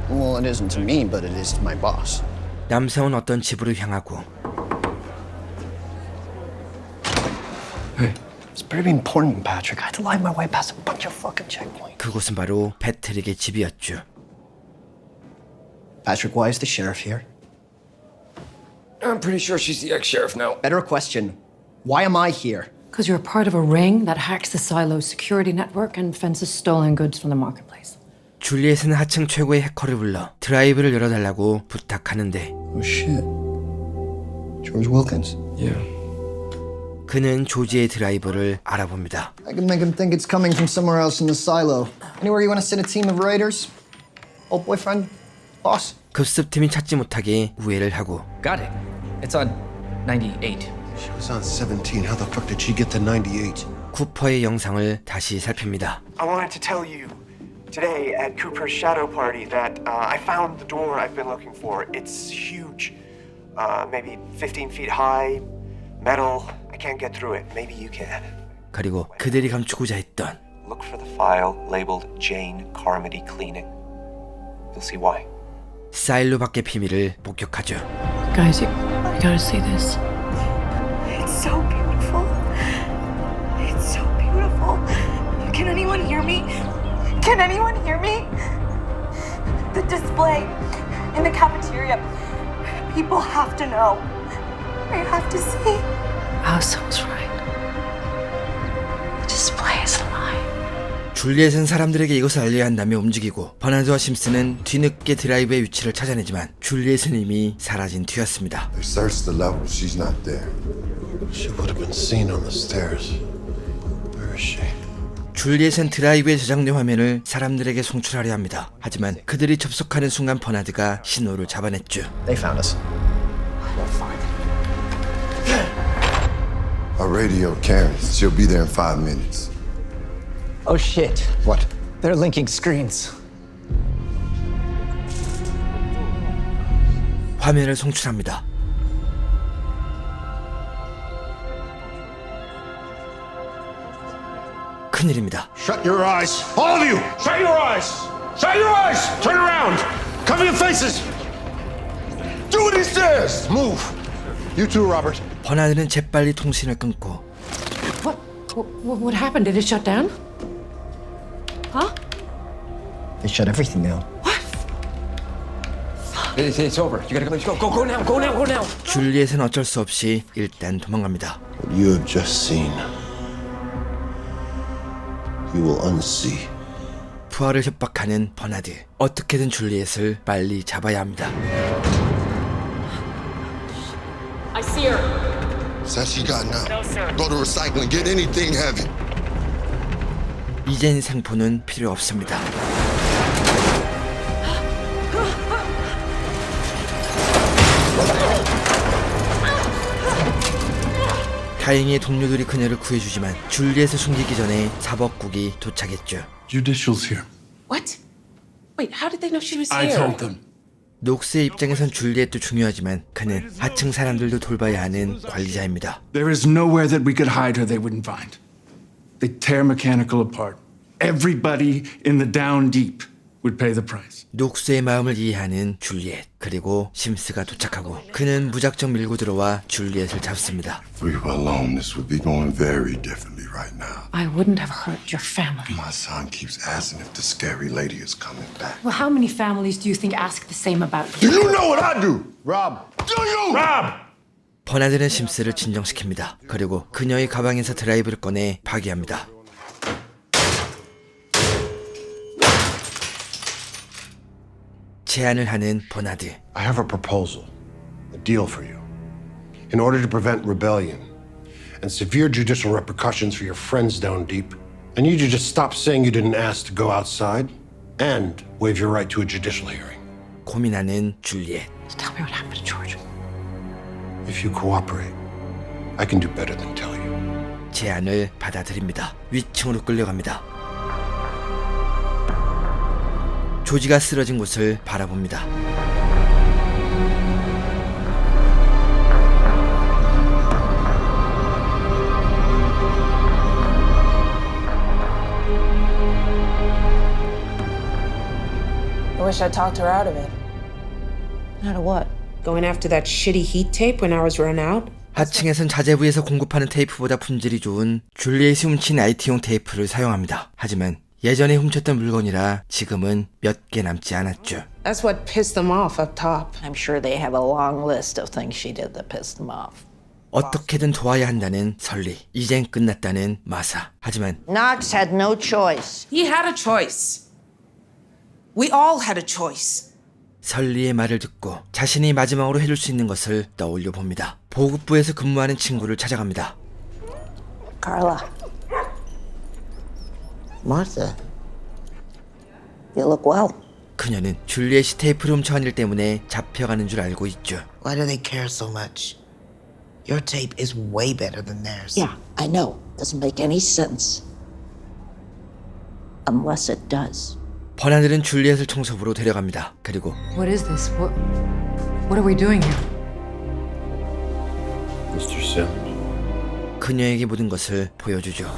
Speaker 16: Well, it isn't to me, but it is to my boss.
Speaker 1: 남성은 어떤 집으로 향하고
Speaker 16: Hey, it's pretty important, Patrick. I had to lie my way past a bunch of fucking checkpoints.
Speaker 1: 그곳은 바로 패트릭의 집이었죠.
Speaker 16: Patrick, why is the sheriff here?
Speaker 18: I'm pretty sure she's the ex-sheriff now.
Speaker 16: Better question. Why am I here?
Speaker 12: Because you're a part of a ring that hacks the Silo's security network and fences stolen goods from the marketplace.
Speaker 1: 줄리엣은 하층 최고의 해커를 불러 드라이브를 열어달라고 부탁하는데
Speaker 16: Oh shit. George Wilkins.
Speaker 18: Yeah.
Speaker 1: 그는 조지의 드라이브를 알아봅니다.
Speaker 16: I can make him think it's coming from somewhere else in the silo. Anywhere you want to send a team of raiders? Old boyfriend? Boss?
Speaker 1: 급습팀이 찾지 못하게 우회를 하고
Speaker 13: Got it. It's on 98.
Speaker 6: She was on 17. How the fuck did she get to 98?
Speaker 1: 쿠퍼의 영상을 다시 살핍니다.
Speaker 5: I wanted to tell you today at Cooper's shadow party that I found the door I've been looking for. It's huge. Maybe 15 feet high, metal. I can't get through it. Maybe you can.
Speaker 1: 그리고 그들이 감추고자 했던
Speaker 5: Look for the file labeled Jane Carmody Cleaning. You'll see why.
Speaker 1: 사일로 밖의 비밀을 목격하죠.
Speaker 12: Guys, you gotta see this.
Speaker 24: It's so beautiful. It's so beautiful. Can anyone hear me? Can anyone hear me? The display in the cafeteria. People have to know. They have to see.
Speaker 12: House was right. The display is alive.
Speaker 1: 줄리엣은 사람들에게 이것을 알려야 한다며 움직이고 버나드와 심스는 뒤늦게 드라이브의 위치를 찾아내지만 줄리엣은 이미 사라진 뒤였습니다.
Speaker 17: They searched the level. She's not there.
Speaker 6: She would have been seen on the stairs. Where is she?
Speaker 1: 줄리엣은 드라이브에 저장된 화면을 사람들에게 송출하려 합니다. 하지만 그들이 접속하는 순간 버나드가 신호를 잡아냈죠.
Speaker 16: They found us.
Speaker 17: Our radio carries. She'll be there in 5 minutes.
Speaker 18: Oh shit.
Speaker 16: What?
Speaker 18: They're linking screens.
Speaker 1: 화면을 송출합니다. 큰일입니다.
Speaker 6: Shut your eyes. All of you! Shut your eyes! Shut your eyes! Turn around! Cover your faces!
Speaker 17: Do what he says! Move! You too, Robert.
Speaker 1: 버나드는 재빨리 통신을 끊고
Speaker 9: What happened? Did it shut down? Huh?
Speaker 16: They shut everything down.
Speaker 18: It's over. You gotta go. Go now. Go now. Go now.
Speaker 1: 줄리엣은 어쩔 수 없이 일단 도망갑니다.
Speaker 6: What you have just seen, you will unsee.
Speaker 1: 부하를 협박하는 버나드. 어떻게든 줄리엣을 빨리 잡아야 합니다.
Speaker 21: I see her.
Speaker 17: Says she got now. No, sir. Go to recycling. Get anything heavy.
Speaker 1: 이젠 생포는 필요 없습니다. 다행히 동료들이 그녀를 구해주지만 줄리엣을 숨기기 전에 사법국이 도착했죠.
Speaker 20: Judicial's here.
Speaker 21: What? Wait, how did they know she was
Speaker 20: I
Speaker 21: here?
Speaker 20: told them.
Speaker 1: 녹스의 입장에선 줄리엣도 중요하지만 그는 하층 사람들도 돌봐야 하는 관리자입니다.
Speaker 20: There is nowhere that we could hide her they wouldn't find. They tear mechanical apart. Everybody in the down deep would pay the price.
Speaker 1: 녹스의 마음을 이해하는 줄리엣. 그리고 심스가 도착하고 그는 무작정 밀고 들어와 줄리엣을 잡습니다.
Speaker 17: If we were alone, this would be going very differently right now.
Speaker 9: I wouldn't have hurt your family.
Speaker 17: My son keeps asking if the scary lady is coming back.
Speaker 9: Well, how many families do you think ask the same about you?
Speaker 17: Do you know what I do? Rob. Do you? Rob!
Speaker 1: 버나드는 심스를 진정시킵니다. 그리고 그녀의 가방에서 드라이브를 꺼내 파괴합니다. 제안을 하는 버나드.
Speaker 6: I have a proposal, a deal for you. In order to prevent rebellion and severe judicial repercussions for your friends down deep, I need you to stop saying you didn't ask to go outside and waive your right to a judicial hearing.
Speaker 1: 고민하는 줄리엣.
Speaker 9: Tell me what happened to George.
Speaker 6: If you cooperate, I can do better than tell you.
Speaker 1: 제안을 받아들입니다. 위층으로 끌려갑니다. 조지가 쓰러진 곳을 바라봅니다.
Speaker 8: I wish I talked her out of it.
Speaker 14: Out of what?
Speaker 8: Going after that shitty heat tape when I was run out?
Speaker 1: 하층에선 자재부에서 공급하는 테이프보다 품질이 좋은 줄리엣이 훔친 IT용 테이프를 사용합니다. 하지만 예전에 훔쳤던 물건이라 지금은 몇 개 남지 않았죠.
Speaker 8: That's what pissed them off up top.
Speaker 14: I'm sure they have a long list of things she did that pissed them off.
Speaker 1: 어떻게든 도와야 한다는 설리. 이젠 끝났다는 마사. 하지만
Speaker 14: Knox had no choice.
Speaker 8: He had a choice. We all had a choice.
Speaker 1: 설리의 말을 듣고 자신이 마지막으로 해줄 수 있는 것을 떠올려 봅니다. 보급부에서 근무하는 친구를 찾아갑니다.
Speaker 14: Carla. Martha. You look well.
Speaker 1: 그녀는 줄리엣이 테이프를 훔쳐간 일 때문에 잡혀가는 줄 알고 있죠.
Speaker 11: Why do they care so much? Your tape is way better than theirs.
Speaker 14: Yeah, I know. Doesn't make any sense. Unless it does.
Speaker 1: 버나들은 줄리엣을 청소부로 데려갑니다. 그리고
Speaker 9: What is this? What are we doing here?
Speaker 6: Mr. Sims.
Speaker 1: 그녀에게 모든 것을 보여주죠.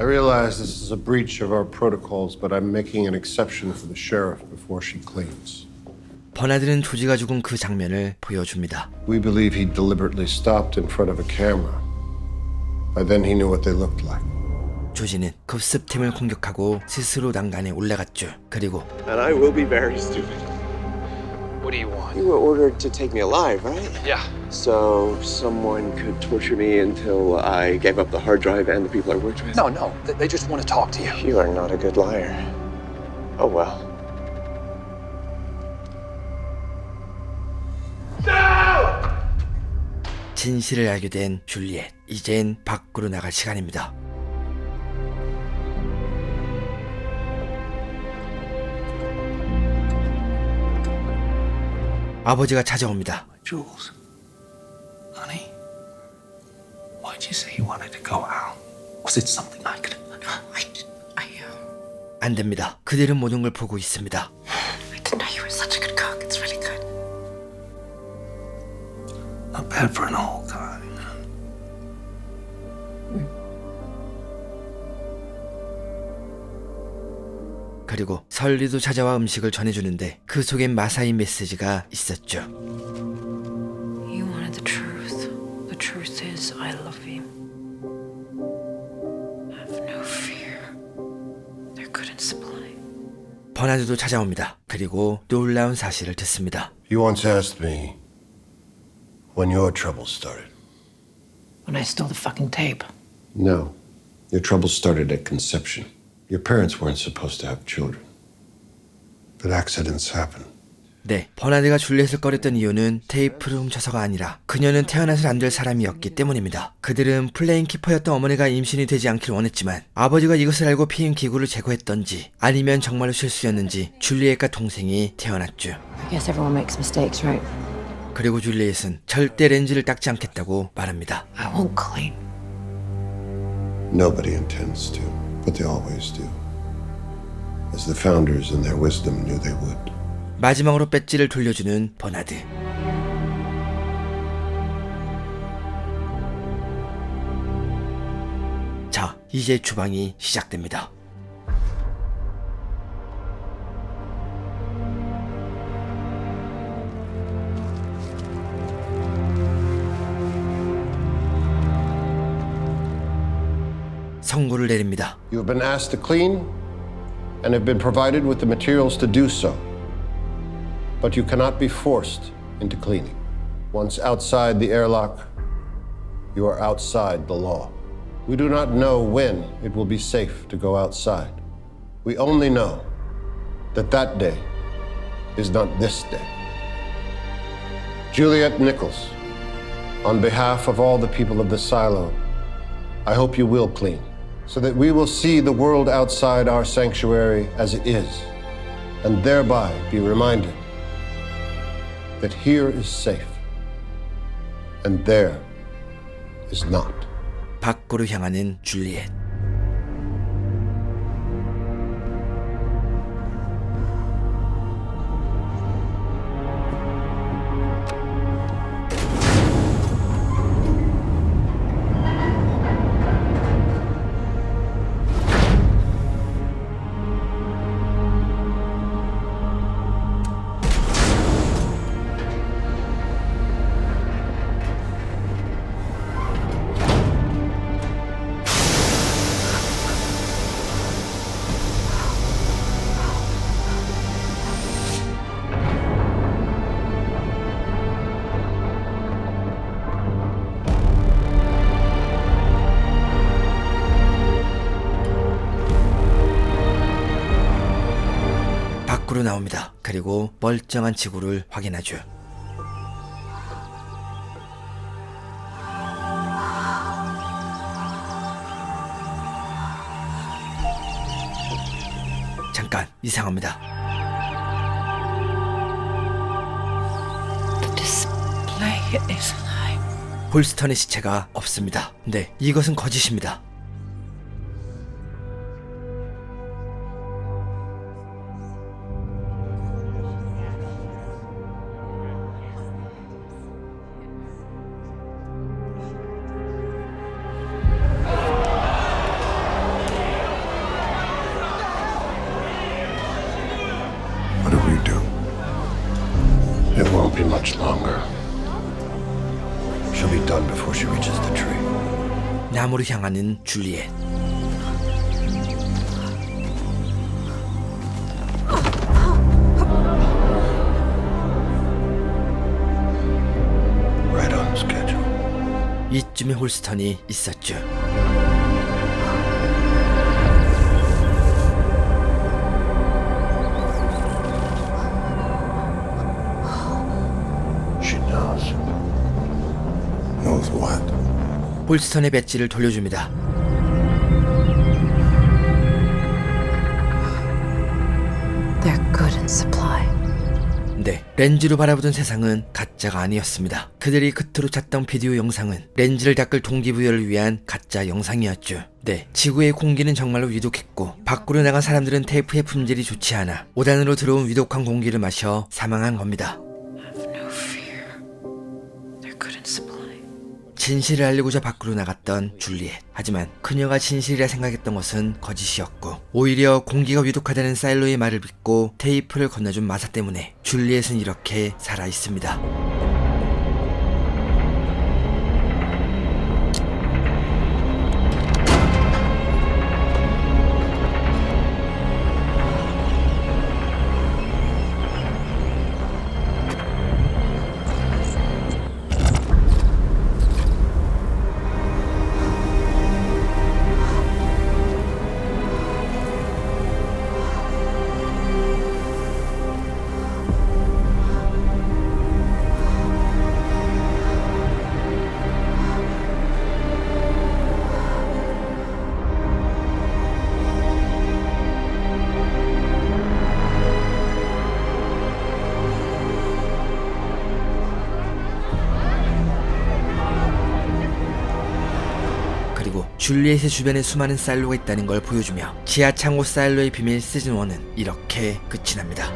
Speaker 6: I realize this is a breach of our protocols, but I'm making an exception for the sheriff before she cleans.
Speaker 1: 버나드는 조지가 죽은 그 장면을 보여줍니다.
Speaker 6: We believe he deliberately stopped in front of a camera. By then he knew what they looked like.
Speaker 1: 조지는 급습팀을 공격하고 스스로 난간에 올라갔죠. 그리고
Speaker 5: And I will be very stupid.
Speaker 7: What do you want?
Speaker 5: You were ordered to take me alive, right?
Speaker 7: Yeah.
Speaker 5: So someone could torture me until I gave up the hard drive and the people I worked with?
Speaker 7: No. They just want to talk to you.
Speaker 5: You are not a good liar. Oh well.
Speaker 1: 진실을 알게 된 줄리엣. 이젠 밖으로 나갈 시간입니다. 아버지가 찾아옵니다.
Speaker 20: Jules, honey, why'd you say you wanted to go out? Was it something I could?
Speaker 1: 안 됩니다. 그들은 모든 걸 보고 있습니다.
Speaker 14: I didn't know you were such a good cook. It's really good.
Speaker 20: Not bad for an old guy.
Speaker 1: 그리고 설리도 찾아와 음식을 전해주는데 그 속엔 마사이 메시지가 있었죠.
Speaker 2: You wanted the truth. The truth is I love you. Have no fear. They're good in supply.
Speaker 1: 버나드도 찾아옵니다. 그리고 놀라운 사실을 듣습니다.
Speaker 6: You once asked me when your trouble started.
Speaker 14: When I stole the fucking tape.
Speaker 6: No. Your trouble started at conception. Your parents weren't supposed to have children. But accidents happen.
Speaker 1: 네, 버나드가 줄리엣을 꺼렸던 이유는 테이프를 훔쳐서가 아니라 그녀는 태어나서 안 될 사람이었기 때문입니다. 그들은 플레인 키퍼였던 어머니가 임신이 되지 않길 원했지만 아버지가 이것을 알고 피임 기구를 제거했던지 아니면 정말로 실수였는지 줄리엣과 동생이 태어났죠.
Speaker 2: I guess everyone makes mistakes, right?
Speaker 1: 그리고 줄리엣은 절대 렌즈를 닦지 않겠다고 말합니다.
Speaker 2: I won't clean.
Speaker 6: Nobody intends to, but they always do. As the founders in their wisdom knew they would.
Speaker 1: 마지막으로 배지를 돌려주는 버나드. 자, 이제 주방이 시작됩니다. 선고를 내립니다.
Speaker 6: You have been asked to clean and have been provided with the materials to do so. But you cannot be forced into cleaning. Once outside the airlock, you are outside the law. We do not know when it will be safe to go outside. We only know that that day is not this day. Juliet Nichols, on behalf of all the people of the silo, I hope you will clean, so that we will see the world outside our sanctuary as it is, and thereby be reminded that here is safe, and there is not.
Speaker 1: 밖으로 향하는 줄리엣. 밖으로 나옵니다. 그리고 멀쩡한 지구를 확인하죠. 잠깐 이상합니다.
Speaker 2: The display is alive.
Speaker 1: 홀스턴의 시체가 없습니다. 네, 이것은 거짓입니다.
Speaker 6: What do we do? It won't be much longer. She'll be done before she reaches the tree.
Speaker 1: 나무를 향하는 줄리엣.
Speaker 6: Right on schedule.
Speaker 1: 이쯤에 홀스턴이 있었죠.
Speaker 6: She knows. Knows what?
Speaker 1: 홀스턴의 배지를 돌려줍니다.
Speaker 2: They're good in supply.
Speaker 1: 네, 렌즈로 바라보던 세상은 가짜가 아니었습니다. 그들이 그토록 찾던 비디오 영상은 렌즈를 닦을 동기부여를 위한 가짜 영상이었죠. 네, 지구의 공기는 정말로 위독했고 밖으로 나간 사람들은 테이프의 품질이 좋지 않아 5단으로 들어온 위독한 공기를 마셔 사망한 겁니다. 진실을 알리고자 밖으로 나갔던 줄리엣. 하지만 그녀가 진실이라 생각했던 것은 거짓이었고 오히려 공기가 위독하다는 사일로의 말을 믿고 테이프를 건네준 마사 때문에 줄리엣은 이렇게 살아있습니다. 줄리엣의 주변에 수많은 사일로가 있다는 걸 보여주며 지하창고 사일로의 비밀 시즌1은 이렇게 끝이 납니다.